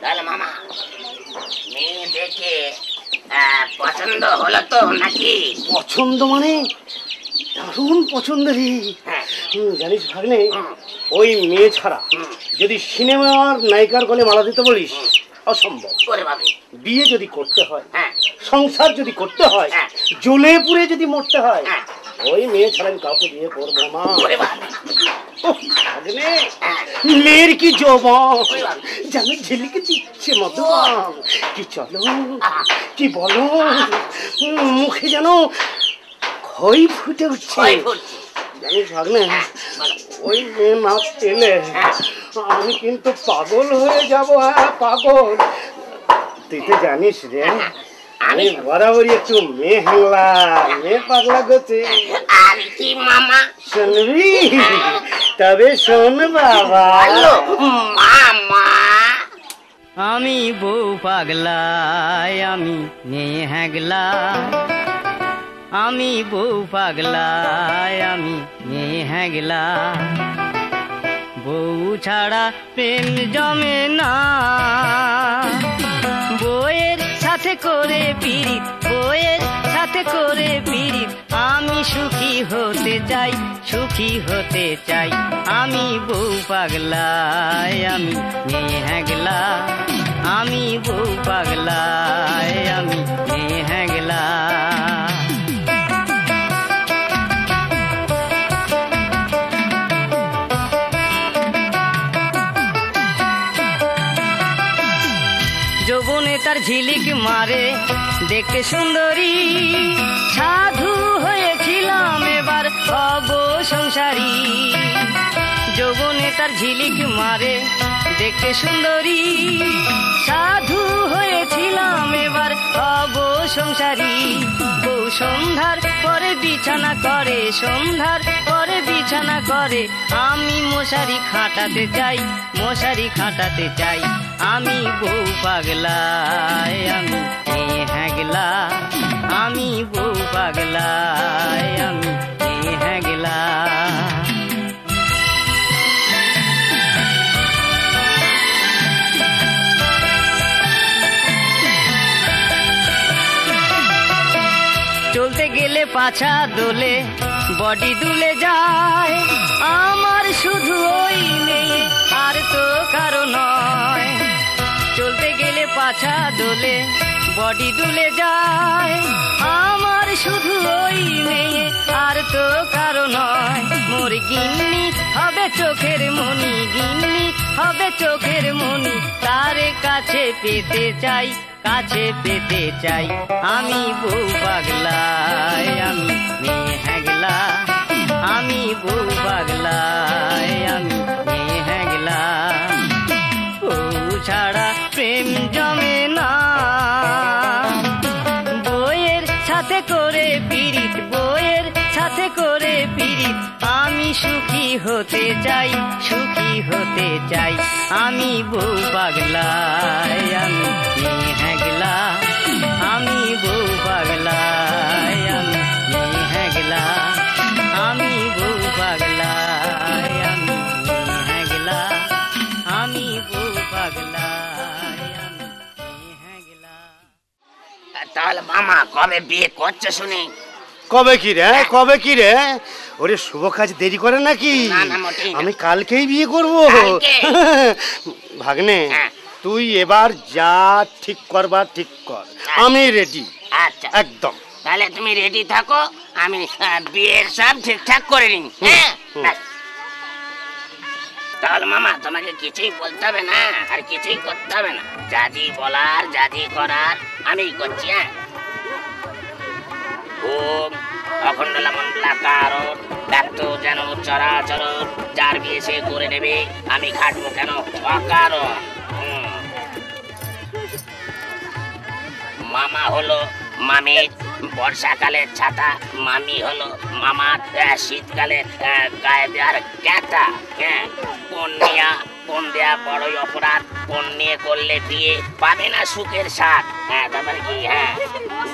তাহলে মামা মেয়ে দেখে পছন্দ হলো তো নাকি? পছন্দ মানে দারুণ পছন্দ রে। জানিস ভাগ্নে, ওই মেয়ে ছাড়া যদি সিনেমার নায়িকার গলে মালা দিতে বলিস, অসম্ভব। বিয়ে যদি করতে হয়, সংসার যদি করতে হয়, জ্বলে পুড়ে যদি মরতে হয়, ওই মেয়ে ছাড়া আমি কাউকে বিয়ে করবো না। মেয়ের কি যৌবন, যেন ঝিলিকে দিচ্ছে মধুবন। কি চলো, কি বলো, মুখে যেন খই ফুটে উঠছে। জানিস ভাগ্নে, ওই মেয়ে না পেলে আমি কিন্তু পাগল হয়ে যাব। হ্যাঁ পাগল। তুই তো জানিস রে, আমি বরাবরই একটু মেয়ে হাংলা, মেয়ে পাগলা গেছে। আর কি মামা শুনবি? তবে শোন বাবা। মামা, আমি বউ পাগলায় আমি মেয়ে হ্যাগলা, আমি বউ পাগলায় আমি মেয়ে হ্যাগলা। বউ ছাড়া প্রেম জমে না, বউয়ের সাথে করে পিরিত, বউয়ের সাথে করে পিরিত। আমি সুখী হতে চাই, সুখী হতে চাই। আমি বউ পাগলায় আমি মেয়ে হ্যাগলা, আমি বউ পাগলায় আমি মেয়ে হ্যাগলা। যৌবনে তার ঝিলিক মারে দেখতে সুন্দরী, সাধু হয়েছিলাম এবার হব সংসারী। যৌবনে তার ঝিলিক মারে দেখতে সুন্দরী, সাধু হয়েছিলাম এবার হব সংসারী। বউ সন্ধ্যার পরে বিছানা করে, সন্ধ্যার পরে বিছানা করে। আমি মশারি খাটাতে চাই, মশারি খাটাতে চাই। আমি বউ পাগলায় আমি মেয়ে হ্যাগলা, আমি বউ পাগলায় আমি মেয়ে হ্যাগলা। চলতে গেলে পাছা দোলে, বডি দুলে যায়। আমার শুধু ওই মেয়ে, আর তো কারো নয়। চলতে গেলে পাছা দোলে, বডি দুলে যায়। আমার শুধু ওই মেয়ে, আর তো কারো নয়। মোর গিন্নি হবে চোখের মনি, গিন্নি হবে চোখের মনি। তারে কাছে পেতে চাই, কাছে পেতে চাই। আমি বউ পাগলায় আমি মেয়ে হ্যাগলা, আমি বউ পাগলায় আমি মেয়ে হ্যাগলা। বউ ছাড়া প্রেম জমে না, বউয়ের সাথে করে পিরিত, বউয়ের সাথে করে পিরিত। আমি সুখী হতে চাই, সুখী হতে চাই। আমি বউ পাগলায় আমি মেয়ে হ্যাগলা, আমি বউ পাগলায় আমি মেয়ে হ্যাগলা, আমি বউ পাগলায় আমি মেয়ে হ্যাগলা, আমি বউ পাগলায় আমি মেয়ে হ্যাগলা। তাহলে মামা কবে বিয়ে করছে শুনি? কবে কি রে, কবে কি রে? ওরে শুভ কাজ দেরি করে নাকি? না, না, মোটেই না। আমি কালকেই বিয়ে করব। কালকে? ভাগ্নে, হ্যাঁ। তুই এবার যা ঠিক করবার ঠিক কর, আমি রেডি আচ্ছা একদম। তাহলে তুমি রেডি থাকো, আমি বিয়ের সব ঠিকঠাক করে নিই। হ্যাঁ ব্যাস। তাহলে মামা তোমাকে কিছুই বলতে হবে না, আর কিছুই করতে হবে না। যা জি বলার, যা জি করার আমি করছি। হ্যাঁ, ওম অখণ্ডলা মণ্ডলাকার ব্যক্ত যেন চরাচর, যার বিয়ে সে করে নেবে, আমি খাটবো কেন অকারণ। মামা হলো মামির বর্ষাকালের ছাতা, মামি হলো মামার শীতকালের গায়ে দেওয়ার ক্যাতা। হ্যাঁ, কন্যা কোন দেয়া বড়ই অপরাধ, কোন নিয়ে করলে বিয়ে পাবে না সুখের স্বাদ। হ্যাঁ, তারপরে কি? হ্যাঁ,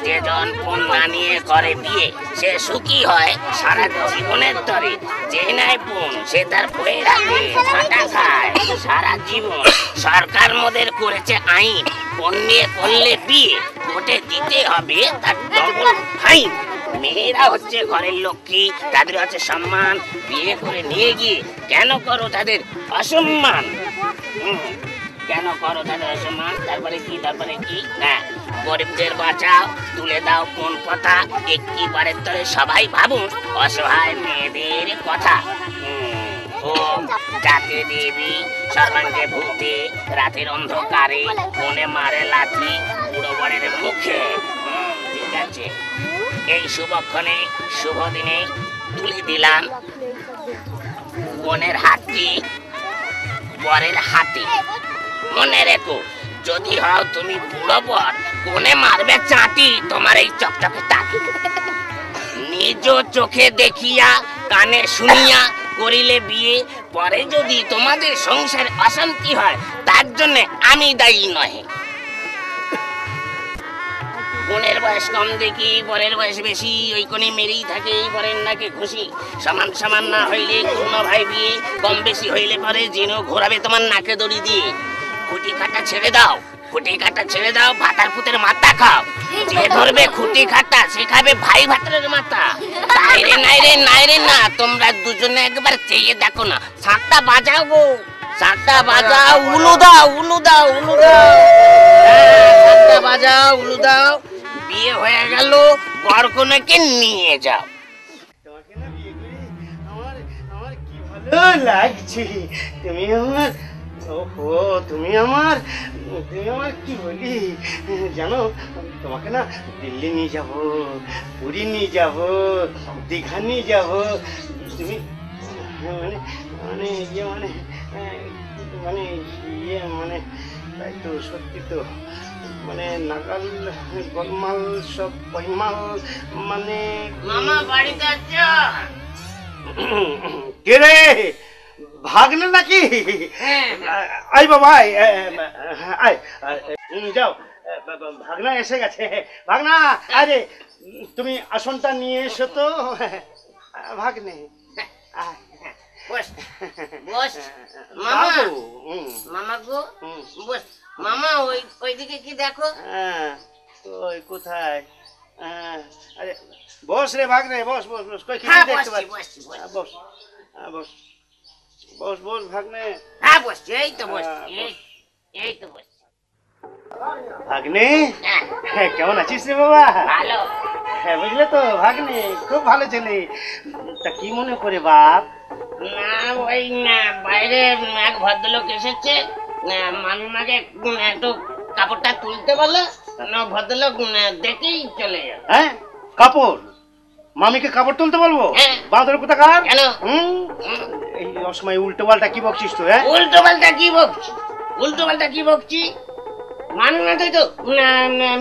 যেজন কোন না নিয়ে করে বিয়ে সে সুখী হয় সারা জীবনের তরে। যে নাই বোন সে তার বয়ে রাখে, ফাটা খায় সারা জীবন। সরকার মোদের করেছে আইন, কোন নিয়ে করলে বিয়ে কোর্টে দিতে হবে তার ডবল ফাইন। মেয়েরা হচ্ছে ঘরের লক্ষ্মী, তাদের হচ্ছে সম্মান। বিয়ে করে নিয়ে গিয়ে কেন করো তাদের অসম্মান? কেন করো তাদের অসম্মান? তারপরে কি? তারপরে কি? হ্যাঁ, গরিবদের বাঁচাও, তুলে দাও কোন কথা, একটিবারের তরে সবাই ভাবুন অসহায় মেয়েদের কথা। ওম জাতি দেবী সর্বাঙ্গে ভূতে, রাতের অন্ধকারে কোনে মারে লাথি বুড়ো বরের মুখে। ঠিক আছে, এই শুভক্ষণে শুভ দিনে তুলে দিলাম বোনের হাতটি বরের হাতে। মনে রেখো, যদি হও তুমি বুড়ো বর, কোনে মারবে চাটি তোমার এই চকচকে টাকি। নিজ চোখে দেখিয়া কানে শুনিয়া করিলে বিয়ে, পরে যদি তোমাদের সংসারে অশান্তি হয় তার জন্য আমি দায়ী নহে। বোনের বয়স কম দেখি বরের বয়স বেশি, ওই কোণে মেরেই থাকে বরের নাকে খুশি। সমান সমান না হইলে কোনো ভাই বিয়ে, কম বেশি হইলে পরে যেন ঘোরাবে তোমার নাকে দড়ি দিয়ে। খুঁটি কাটা ছেড়ে দাও, খুঁটি কাটা ছেড়ে দাও, ভাতার পুতের মাথা খাও। যে ধরবে খুঁটি কাটা সে খাবে ভাই ভাতারের মাথা। নাই রে নাই রে নাই রে না, তোমরা দুজনে একবার চেয়ে দেখো না। শাঁখটা বাজাও গো, শাঁখটা বাজাও, উলু দাও উলু দাও উলু দাও, শাঁখটা বাজাও উলু দাও। বিয়ে হয়ে গেল, বর কনেকে নিয়ে যাও। তোমাকে না বিয়ে করে আমার আমার কি ভালো লাগছে। তুমি আমার, ওহো তুমি আমার কি বলি জানো, তোমাকে না দিল্লি নিয়ে যাব, পুরী নিয়ে যাব, দীঘা নিয়ে যাব। তুমি মানে মানে ইয়ে মানে মানে ইয়ে মানে তাই তো, সত্যি তো, মানে নাগাল গোলমাল সব পয়মাল মানে। মামা বাড়িতে আছো? কে রে, ভাগ্নে নাকি? আই বাবা আয়, যাও, ভাগনা এসে গেছে। ভাগনা আরে তুমি আসনটা নিয়ে এসো তো। ভাগ্নে বস বস মামা, মামা গো বস। মামা ওইদিকে কি দেখো? ওই কোথায়? আরে বস রে ভাগ্নে, বস বস বস। কই কি দেখতে পাচ্ছিস? বস বস বস বস ভাগ্নে। হ্যাঁ বসছি, এই তো বসছি, এই তো বসছি। ভাগ্নে কেমন আছিস রে বাবা? ভালো। হ্যাঁ বুঝলে তো ভাগ্নে, খুব ভালো ছেলে। তা কি মনে করে বাপ? না ওই না, বাইরে এক ভদ্রলোক এসেছে, মামিমাকে একটু কাপড়টা তুলতে বলে, ভদ্রলোক দেখেই চলে যাবে। হ্যাঁ কাপড়? মামিকে কাপড় তুলতে বলবো? বাঁদর কোথাকার? কেন? এই অসময় উল্টো পাল্টা কি বকছিস তো? হ্যাঁ উল্টো পাল্টা কি বকছি? উল্টো পাল্টা কি বকছি? মামিমাকে তো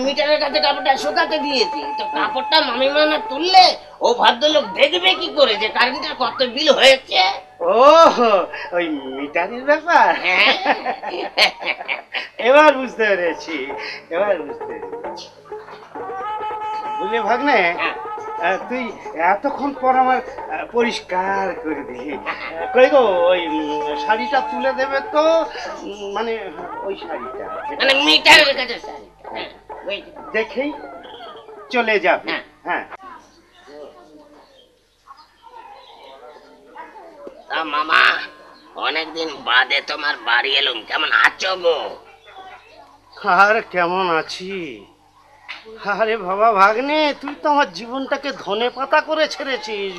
মিটারের কাছে কাপড়টা শুকাতে দিয়েছি, তো কাপড়টা মামিমা না তুললে ও ভদ্রলোক দেখবে কি করে যে কারেন্টের কত বিল হয়েছে? ও ওই মিটারের ব্যাপার। এবার বুঝতে পেরেছি, এবার বুঝতে পেরেছি। বুঝলে ভাগ্নে, তুই এতক্ষণ পর আমার পরিষ্কার করে দিলি। কই গো, ওই শাড়িটা তুলে দেবে তো? মানে ওই শাড়িটা মানে মিটারের কাছে দেখেই চলে যাবে। হ্যাঁ তা মামা, অনেকদিন বাদে তোমার বাড়ি এলুম, কেমন আছো গো? আর কেমন আছি? আরে বাবা ভাগ্নে, তুই তো আমার জীবনটাকে ধনে পাতা করে ছেড়েছিস,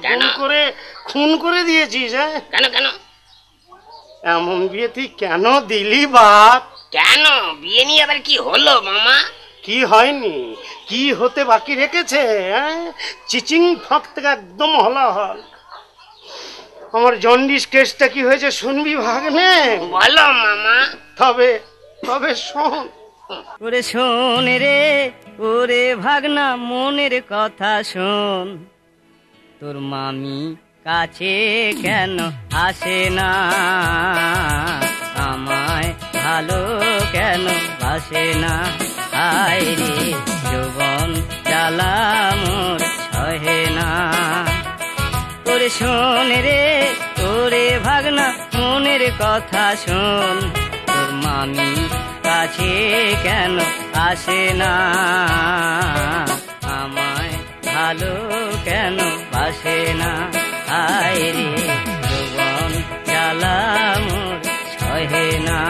খুন করে দিয়েছিস। হ্যাঁ কেন কেন? এমন বিয়ে তুই কেন দিলি বাপ? কেন বিয়ে নিয়ে আবার কি হলো মামা? কি হয়নি, কি হতে বাকি রেখেছে? চিচিং ফাঁক থেকে একদম হলাহল। আমার জন্ডিস কেসটা কি হয়েছে শুনবি ভাগ্নে? বলো মামা। তবে তবে শোন। ওরে শোন রে, ওরে ভাগনা মনের কথা শোন, তোর মামি কাছে কেন আসে না, আমায় ভালো কেন বাসে না, আয় রে যৌবন জ্বালা মোর সহে না। ওরে শোন রে, ওরে ভাগনা মনের কথা শোন, তোর মামি কাছে কেন আসে না, আমায় ভালো কেন বাসে না, আয় রে যৌবন জ্বালা মোর সহে না।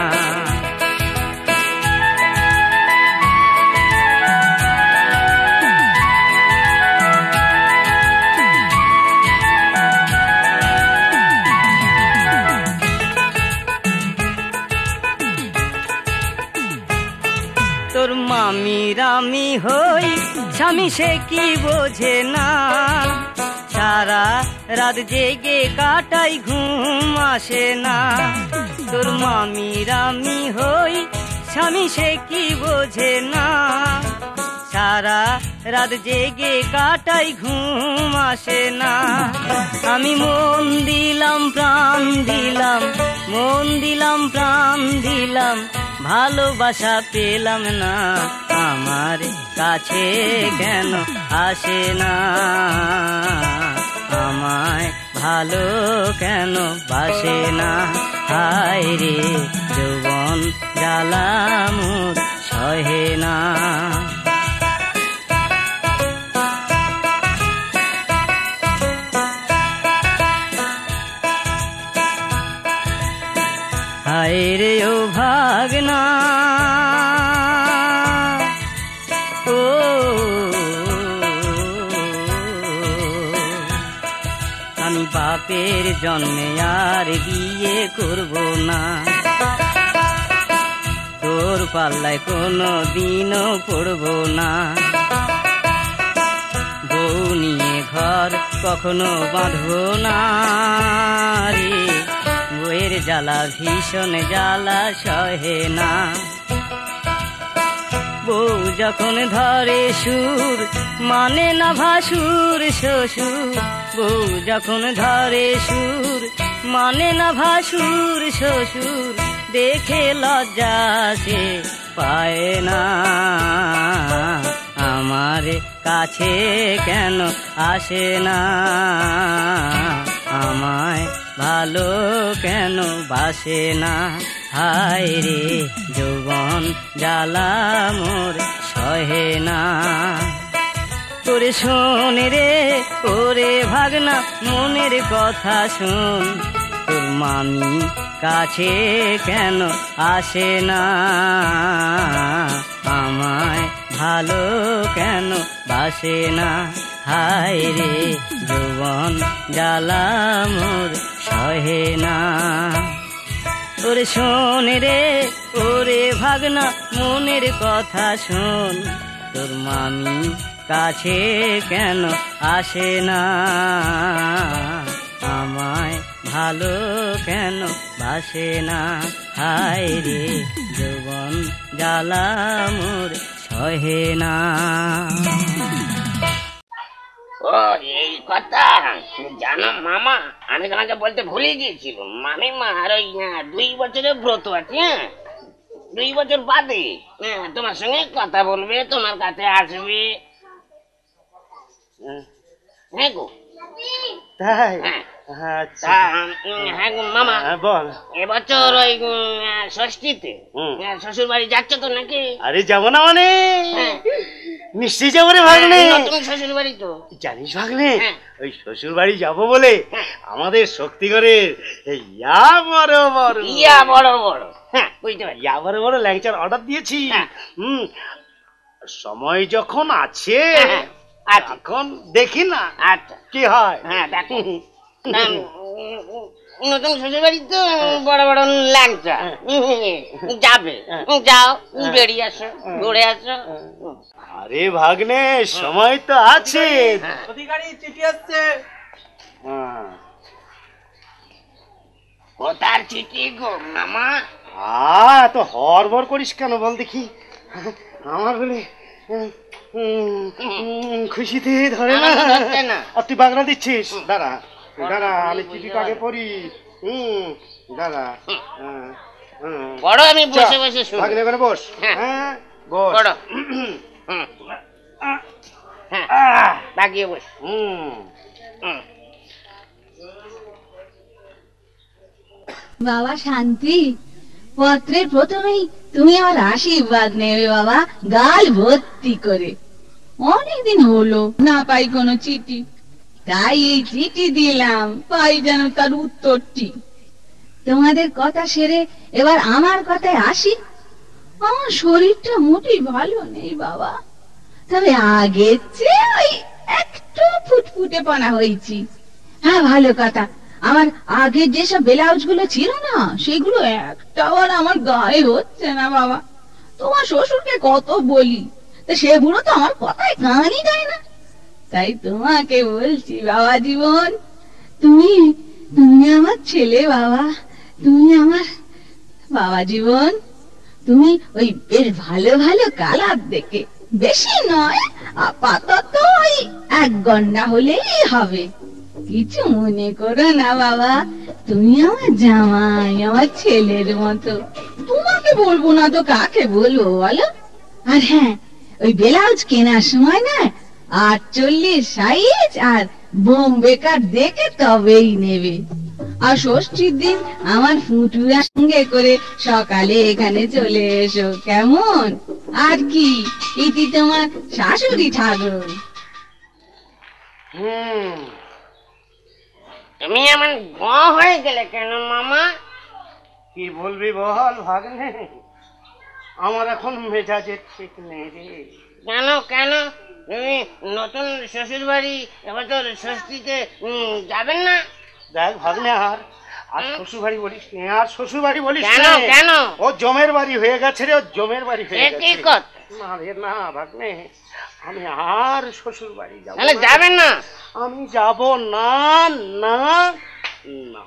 তোর মামি রামি হই স্বামী সে কি বোঝে না, সারা রাত জেগে কাটাই ঘুম আসে না। তোর মামি রামি হই স্বামী সে কি বোঝে না, সারা রাত জেগে কাটাই, ঘুম আসে না। আমি মন দিলাম প্রাণ দিলাম, মন দিলাম প্রাণ দিলাম, ভালোবাসা পেলাম না। আমার কাছে কেন আসে না, আমায় ভালো কেন বাসে না। হায় রে যৌবন জ্বালা মোর সহে না। হায় রে ও ভাগনা, ও আমি বাপের জন্মে আর বিয়ে করব না। তোর পাল্লায় কোনো দিনও পড়ব না। বউ নিয়ে ঘর কখনো বাঁধব না রে, বউয়ের জ্বালা ভীষণ জ্বালা সহে না। বউ যখন ধরে সুর মানে না ভাসুর শ্বশুর, বউ যখন ধরে সুর মানে না ভাসুর শ্বশুর, দেখে লজ্জা সে পায় না। আমার কাছে কেন আসে না, আমায় ভালো কেন বাসে না। হায় রে যৌবন জ্বালা মোর সহে না। তোরে শোন রে ওরে ভাগনা, মনের কথা শোন, তোর মামি কাছে কেন আসে না, আমায় ভালো কেন বাসে না। হায় রে যৌবন জ্বালা মোর সহে না। ওরে শোন রে ওরে ভাগনা, মনের কথা শোন, তোর মামি কাছে কেন আসে না, আমায় ভালো কেন বাসে না। হায় রে যৌবন জ্বালা মোর সহে না। ও এই কথা জানো মামা, আমি তোমাকে বলতে ভুলে গিয়েছিলাম। মামিমা আর ওই 2 বছরের ব্রত আছে, হ্যাঁ 2 বছর বাদে তোমার সঙ্গে কথা বলবে, তোমার কাছে আসবে। হ্যাঁ গো তাই? হ্যাঁ আচ্ছা হ্যাঁ গো মামা, বল। এবছর ওই ষষ্ঠীতে শ্বশুর বাড়ি যাচ্ছ তো নাকি? আরে যাবো না মানে, হ্যাঁ নিশ্চয়ই যাবো রে ভাগ্নে। তুমি শ্বশুর বাড়ি তো জানিস ভাগ্নে, হ্যাঁ। ওই শ্বশুর বাড়ি যাবো বলে আমাদের শক্তিগড়ের ইয়া বড় বড় হ্যাঁ বুঝতে পারি, ইয়া বড় বড় ল্যাংচার অর্ডার দিয়েছি। হ্যাঁ। সময় যখন আছে হ্যাঁ, আচ্ছা। এখন দেখি না আচ্ছা কি হয়। হ্যাঁ দেখো নতুন শ্বশুর বাড়ি তো বড় বড় ল্যাংচা যাবে, যাও বেরিয়ে আসো, ঘুরে আসো। আরে ভাগ্নে সময় তো আছে। চিঠি আসছে। কোথার চিঠি গো মামা? তো হরবর করিস কেন বল দেখি, আমার বলে খুশিতে ধরে না। আর তুই বাগড়া দিচ্ছিস, দাঁড়া দাঁড়া আমি চিঠিটা আগে পড়ি। দাঁড়া বড়, আমি বসে বসে শুনি। ভাগ্নে এখানে বস। হ্যাঁ বস। বড় হ্যাঁ বাগিয়ে বস। বাবা শান্তি, পত্রের প্রথমেই তুমি আমার আশীর্বাদ নেবে বাবা, গাল ভর্তি করে। অনেকদিন হলো না পাই কোনো চিঠি, তাই এই চিঠি দিলাম, পাই যেন তার উত্তরটি। তোমাদের কথা সেরে এবার আমার কথায় আসি। আমার শরীরটা মোটেই ভালো নেই বাবা, তবে আগের চেয়ে ওই একটু ফুটফুটে পানা হয়েছি। হ্যাঁ ভালো কথা, আমার আগের যেসব ব্লাউজ গুলো ছিল না, সেগুলো একটাও আর আমার গায়ে হচ্ছে না বাবা। তোমার শ্বশুরকে কত বলি, তা সে বুড়ো তো আমার কথায় কানই দেয় না। তাই তোমাকে বলছি বাবা জীবন, তুমি তুমি আমার ছেলে বাবা, তুমি আমার বাবা জীবন। তুমি ওই বেশ ভালো ভালো কালার দেখে বেশি নয়, আপাতত ওই 1 গন্ডা হলেই হবে। কিছু মনে করো না বাবা, তুমি আমার জামাই, আমার ছেলের মতো। তোমাকে বলবো না তো কাকে বলবো বলো? আর হ্যাঁ, ওই ব্লাউজ কেনার সময় না 48 সাইজ আর বোম্বে কাট দেখে তবেই নেবে। আর ষষ্ঠীর দিন আমার ফুটুরা সঙ্গে করে সকালে এখানে চলে এসো, কেমন? আর কি, এটি তোমার শাশুড়ি ঠাকুর। তুমি এমন গ হয়ে গেলে কেন মামা? কি বলবি বল ভাগ্নে, আমার এখন মেজাজে ঠিক নেই রে। কেন কেন? তুমি নতুন শ্বশুর বাড়ি এবার তো ষষ্ঠীতে যাবেন না? দেখ ভাগ্নে, আর শ্বশুর বাড়ি বলিস নে, আর শ্বশুর বাড়ি বলিস কেন নে। কেন? ও জমের বাড়ি হয়ে গেছে রে, ও জমের বাড়ি হয়ে কি গেছে। কথা? না রে না ভাগ্নে, আমি আর শ্বশুর বাড়ি যাব তাহলে না। যাবেন না? আমি যাব না, না না।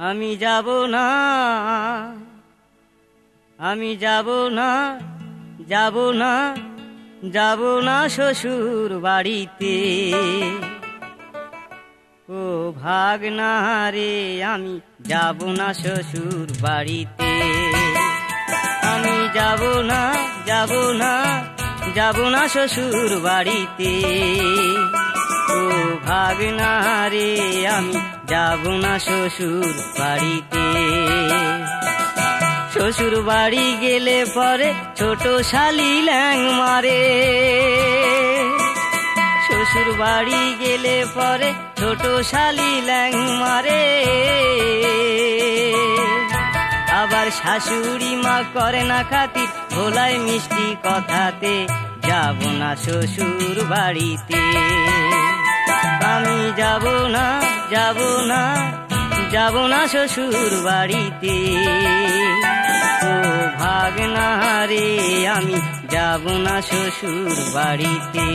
আমি যাব না, আমি যাব না, যাব না, যাব না শ্বশুর বাড়িতে। ও ভাগনা রে, আমি যাব না শ্বশুর বাড়িতে। আমি যাব না, যাব না, যাব না শ্বশুর বাড়িতে। ও ভাগনা রে, আমি যাব না শ্বশুর বাড়িতে। শ্বশুর বাড়ি গেলে পরে ছোট শালি ল্যাং মারে। শ্বশুর বাড়ি গেলে পরে ছোট শালি ল্যাং মারে। আবার শাশুড়ি মা করে না খাতির, ভোলায় মিষ্টি কথাতে যাব না শ্বশুর বাড়িতে। আমি যাব না, যাব না, যাব না শ্বশুর বাড়িতে। ও ভাগনা রে, আমি যাব না শ্বশুর বাড়িতে।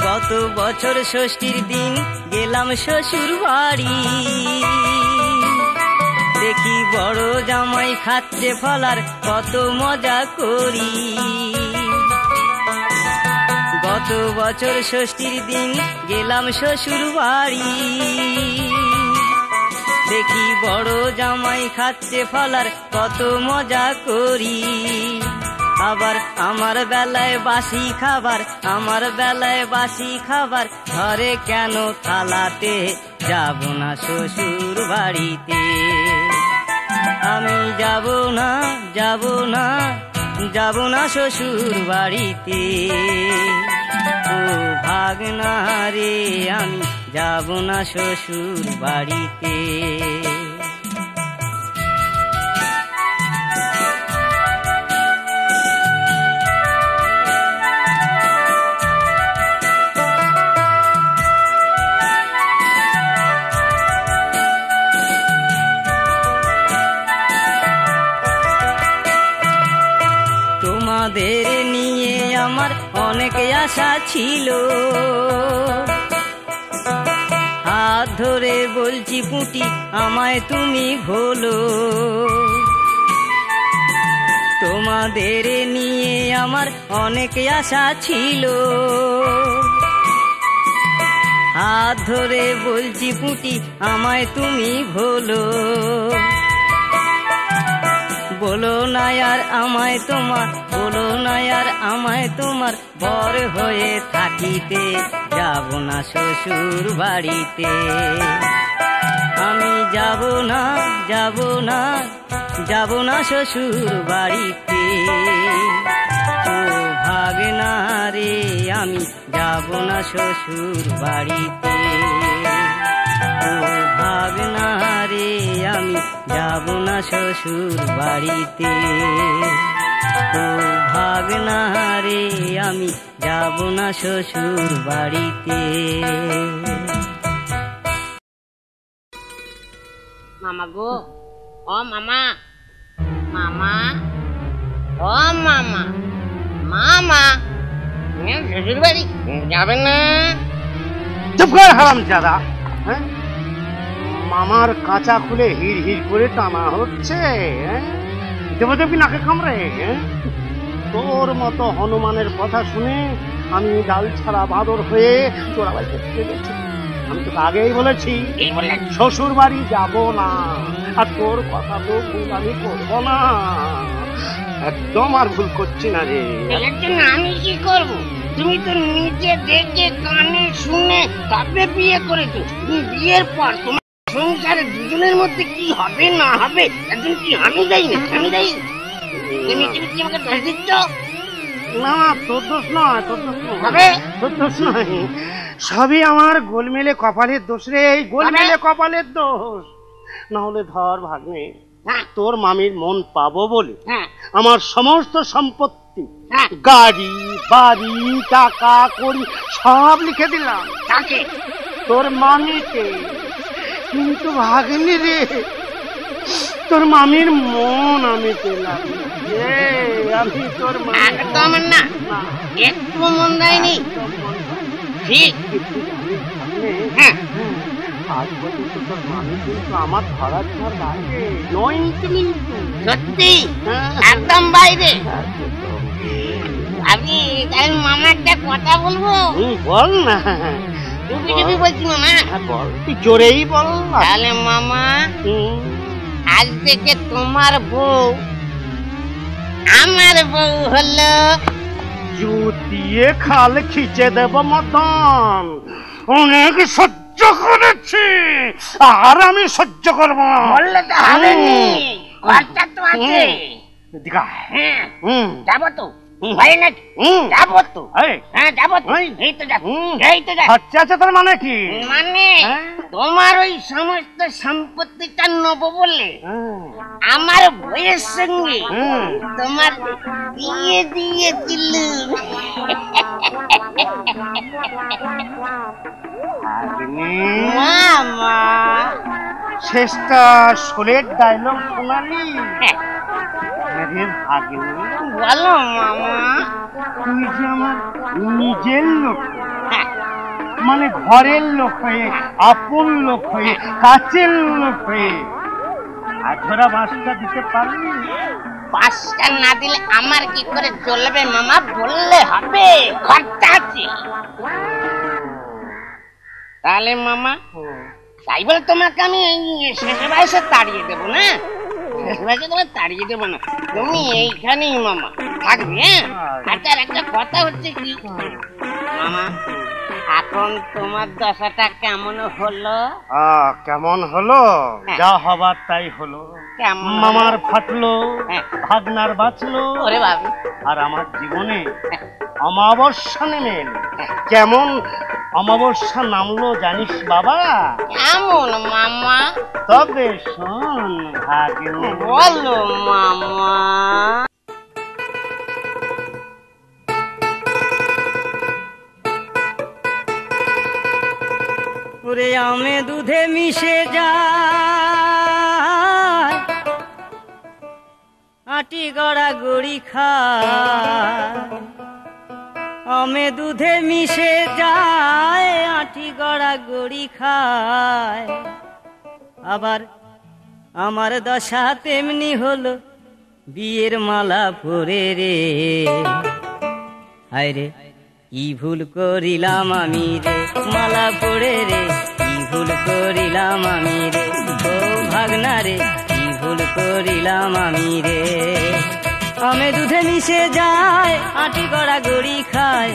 গত বছর ষষ্ঠীর দিন গেলাম শ্বশুর বাড়ি। দেখি বড় জামাই খাচ্ছে ফলার, কত মজা করি। গত বছর ষষ্ঠীর দিন গেলাম শ্বশুর বাড়ি। দেখি বড় জামাই খাচ্ছে ফলার, কত মজা করি। আবার আমার বেলায় বাসি খাবার, আমার বেলায় বাসি খাবার, ঘরে কেন থালাতে যাব না শ্বশুর বাড়িতে। আমি যাব না, যাব না, যাব না শ্বশুর বাড়িতে। ও ভাগনা রে, আমি যাব না শ্বশুর বাড়িতে। তোমাদের নিয়ে আমার অনেক আশা ছিল। হাত ধরে বলছি পুঁটি, আমায় তুমি ভোলো। তোমাদের নিয়ে আমার অনেক আশা ছিল। হাত ধরে বলছি পুঁটি, আমায় তুমি ভোলো। বলো না আর আমায় তোমার, বলো না আর আমায় তোমার, বর হয়ে থাকিতে যাব না শ্বশুর বাড়িতে। আমি যাব না, যাব না, যাব না শ্বশুর বাড়িতে। ও ভাগনা রে, আমি যাব না শ্বশুর বাড়িতে। ও ভাগনা রে, আমি যাব না শ্বশুর বাড়িতে। ও ভাগনা রে, আমি যাব না শ্বশুর বাড়িতে। মামা গো, ও মামা, মামা, ও মামা, মামা, শ্বশুর বাড়ি যাবে না? চুপ কর হারামজাদা। হ্যাঁ, মামার কাঁচা খুলে হির হির করে টানা হচ্ছে। দেবদেবী নাকে কামড়ে। তোর মতো হনুমানের কথা শুনে আমি ডাল ছাড়া বাঁদর হয়ে তোরা বাড়িতে ফিরে গেছি। আমি তোকে আগেই বলেছি শ্বশুর বাড়ি যাব না, আর তোর কথা তো ভুল আমি করবো না। একদম আর ভুল করছি না রে। এর জন্য আমি কি করব? তুমি তো নিজে দেখে কানে শুনে তারপরে বিয়ে করেছো। বিয়ের পর তোমার সংসারে দুজনের মধ্যে কি হবে না হবে একদিন কি আমি যাই না? আমি যাই তুমি কি আমাকে দোষ দিচ্ছ? না, তোর দোষ নয়, তোর দোষ হবে, তোর দোষ নয়। সবই আমার গোলমেলে কপালের দোষ রে, এই গোলমেলে কপালের দোষ। না হলে ধর ভাগ্নে, তোর মামির মন পাবো বলে আমার সমস্ত সম্পত্তি, গাড়ি বাড়ি টাকা করি সব লিখে দিলাম তোর মামিকে। কিন্তু ভাগ্নি রে, তোর মামির মন আমি পেলাম। আমি তোর আমার না একটু মন দেয়নি। ঠিক আজ পর্যন্ত তোর মামি কিন্তু আমার ধরা ছোঁয়ার বাইরে নয় কিন্তু। সত্যি একদম বাইরে। আমি মামা একটা কথা বলবো? বল না। তুমি বলছি মামা? বল, তুই জোরেই বল। তাহলে মামা, আজ থেকে তোমার বউ আমার বউ হলো। জুতিয়ে খাল খিচে দেব মতন। অনেক সহ্য করেছি, আর আমি সহ্য করব। বললে তো হবে নি, কথা তো আছে। যাবো তো, হয় নাকি? যাবো তো, হ্যাঁ যাবো তো। এই তো যাবো, এই তো যাবো। আচ্ছা আচ্ছা, তার মানে কি? মানে তোমার ওই সমস্ত সম্পত্তিটা নেবো বলে আমার বইয়ের সঙ্গে তোমার বিয়ে দিয়েছিল। মামা, শেষটা শোলের ডায়লগ শোনালি? বলো মামা। তুই যে আমার নিজের লোক, মানে ঘরের লোক হয়ে, আপন লোক হয়ে, কাছের লোক হয়ে আধরা বাসটা দিতে পারলি? বাসটা না দিলে আমার কি করে চলবে মামা? বললে হবে, খরচা আছে। তাহলে মামা, তাই বলে তোমাকে আমি শেষ বয়সে তাড়িয়ে দেবো না? শেষ বয়সে তোমার তাড়িয়ে দেবো না, তুমি এইখানেই মামা থাকবে। আর তার একটা কথা হচ্ছে কি মামা, এখন তোমার দশাটা কেমন হলো? কেমন হলো? যা হবার তাই হলো। মামার ফাটলো, ভাগনার বাঁচলো, আর আমার জীবনে অমাবস্যা নেমে এলো। কেমন অমাবস্যা নামলো জানিস বাবা? কেমন মামা? তবে শোন ভাগ্নে, বলো মামা। ওরে আমে দুধে মিশে যায়, আটি গড়া গড়ি খায়। আমে দুধে মিশে যায়, আটি গড়া গড়ি খায়। আবার আমার দশা তেমনি হলো, বিয়ের মালা পরে রে। হায় রে, কি ভুল করিলাম আমি রে, মালা পড়ে রে, কি ভুল করিলাম আমি রে। ও ভাগনা রে, কি ভুল করিলাম আমি রে। আমে দুধে মিশে যায়, আটি গড়া গড়ি খায়।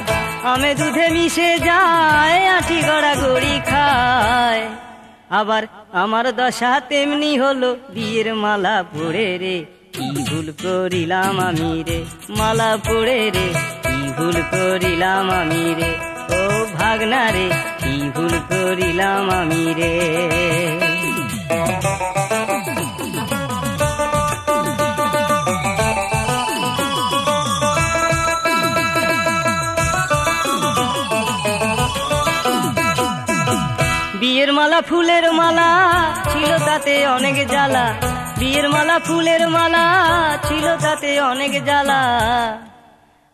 আমে দুধে মিশে যায়, আটি গড়া গড়ি খায়। আবার আমার দশা তেমনি হলো, বিয়ের মালা পড়ে রে, কি ভুল করিলাম আমি রে, মালা পড়ে রে, কি ভুল করিলাম আমি রে। ও ভাগনা রে, কি ভুল করিলাম আমি রে। বিয়ের মালা ফুলের মালা ছিল, তাতে অনেক জ্বালা। বিয়ের মালা ফুলের মালা ছিল তাতে অনেক জ্বালা,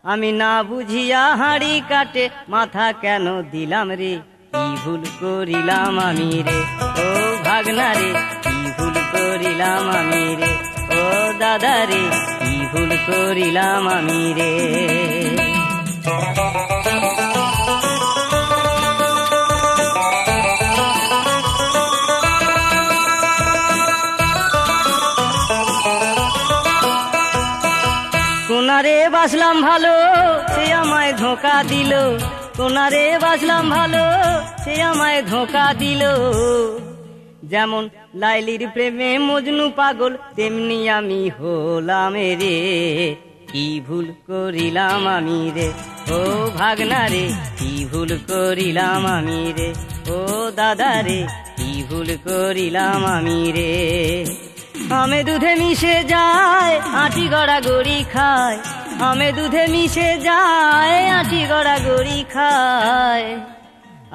আমি না বুঝিয়া হাঁড়ি কাটে মাথা কেন দিলাম রে, কি ভুল করিলাম আমি রে, ও ভাগনা রে কি ভুল করিলাম আমি রে, ও দাদা রে কি ভুল করিলাম আমি রে। কোনারে বাসলাম ভালো সে আমায় ধোঁকা দিল, কোনারে বাসলাম ভালো সে আমায় ধোঁকা দিল, যেমন লাইলির প্রেমে মজনু পাগল তেমনি আমি হলাম রে, কি ভুল করিলাম আমি রে, ও ভাগনা রে কি ভুল করিলাম আমি রে, ও দাদা রে কি ভুল করিলাম আমি রে। আমে দুধে মিশে যায় আটি গড়া গড়ি খায়, আমে দুধে মিশে যায় আটি গড়া গড়ি খায়,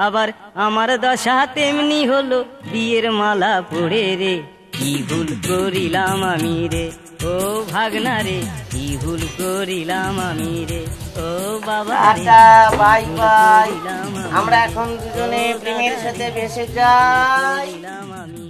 আবার আমার দশা তেমনি হলো বিয়ের মালা পড়ে রে, কি ভুল করিলাম আমি রে, ও ভাগনা রে কি ভুল করিলাম আমি রে, ও বাবা রে বাই বাই, করিলাম আমরা এখন দুজনে প্রেমের সাথে ভেসে যাই। আমি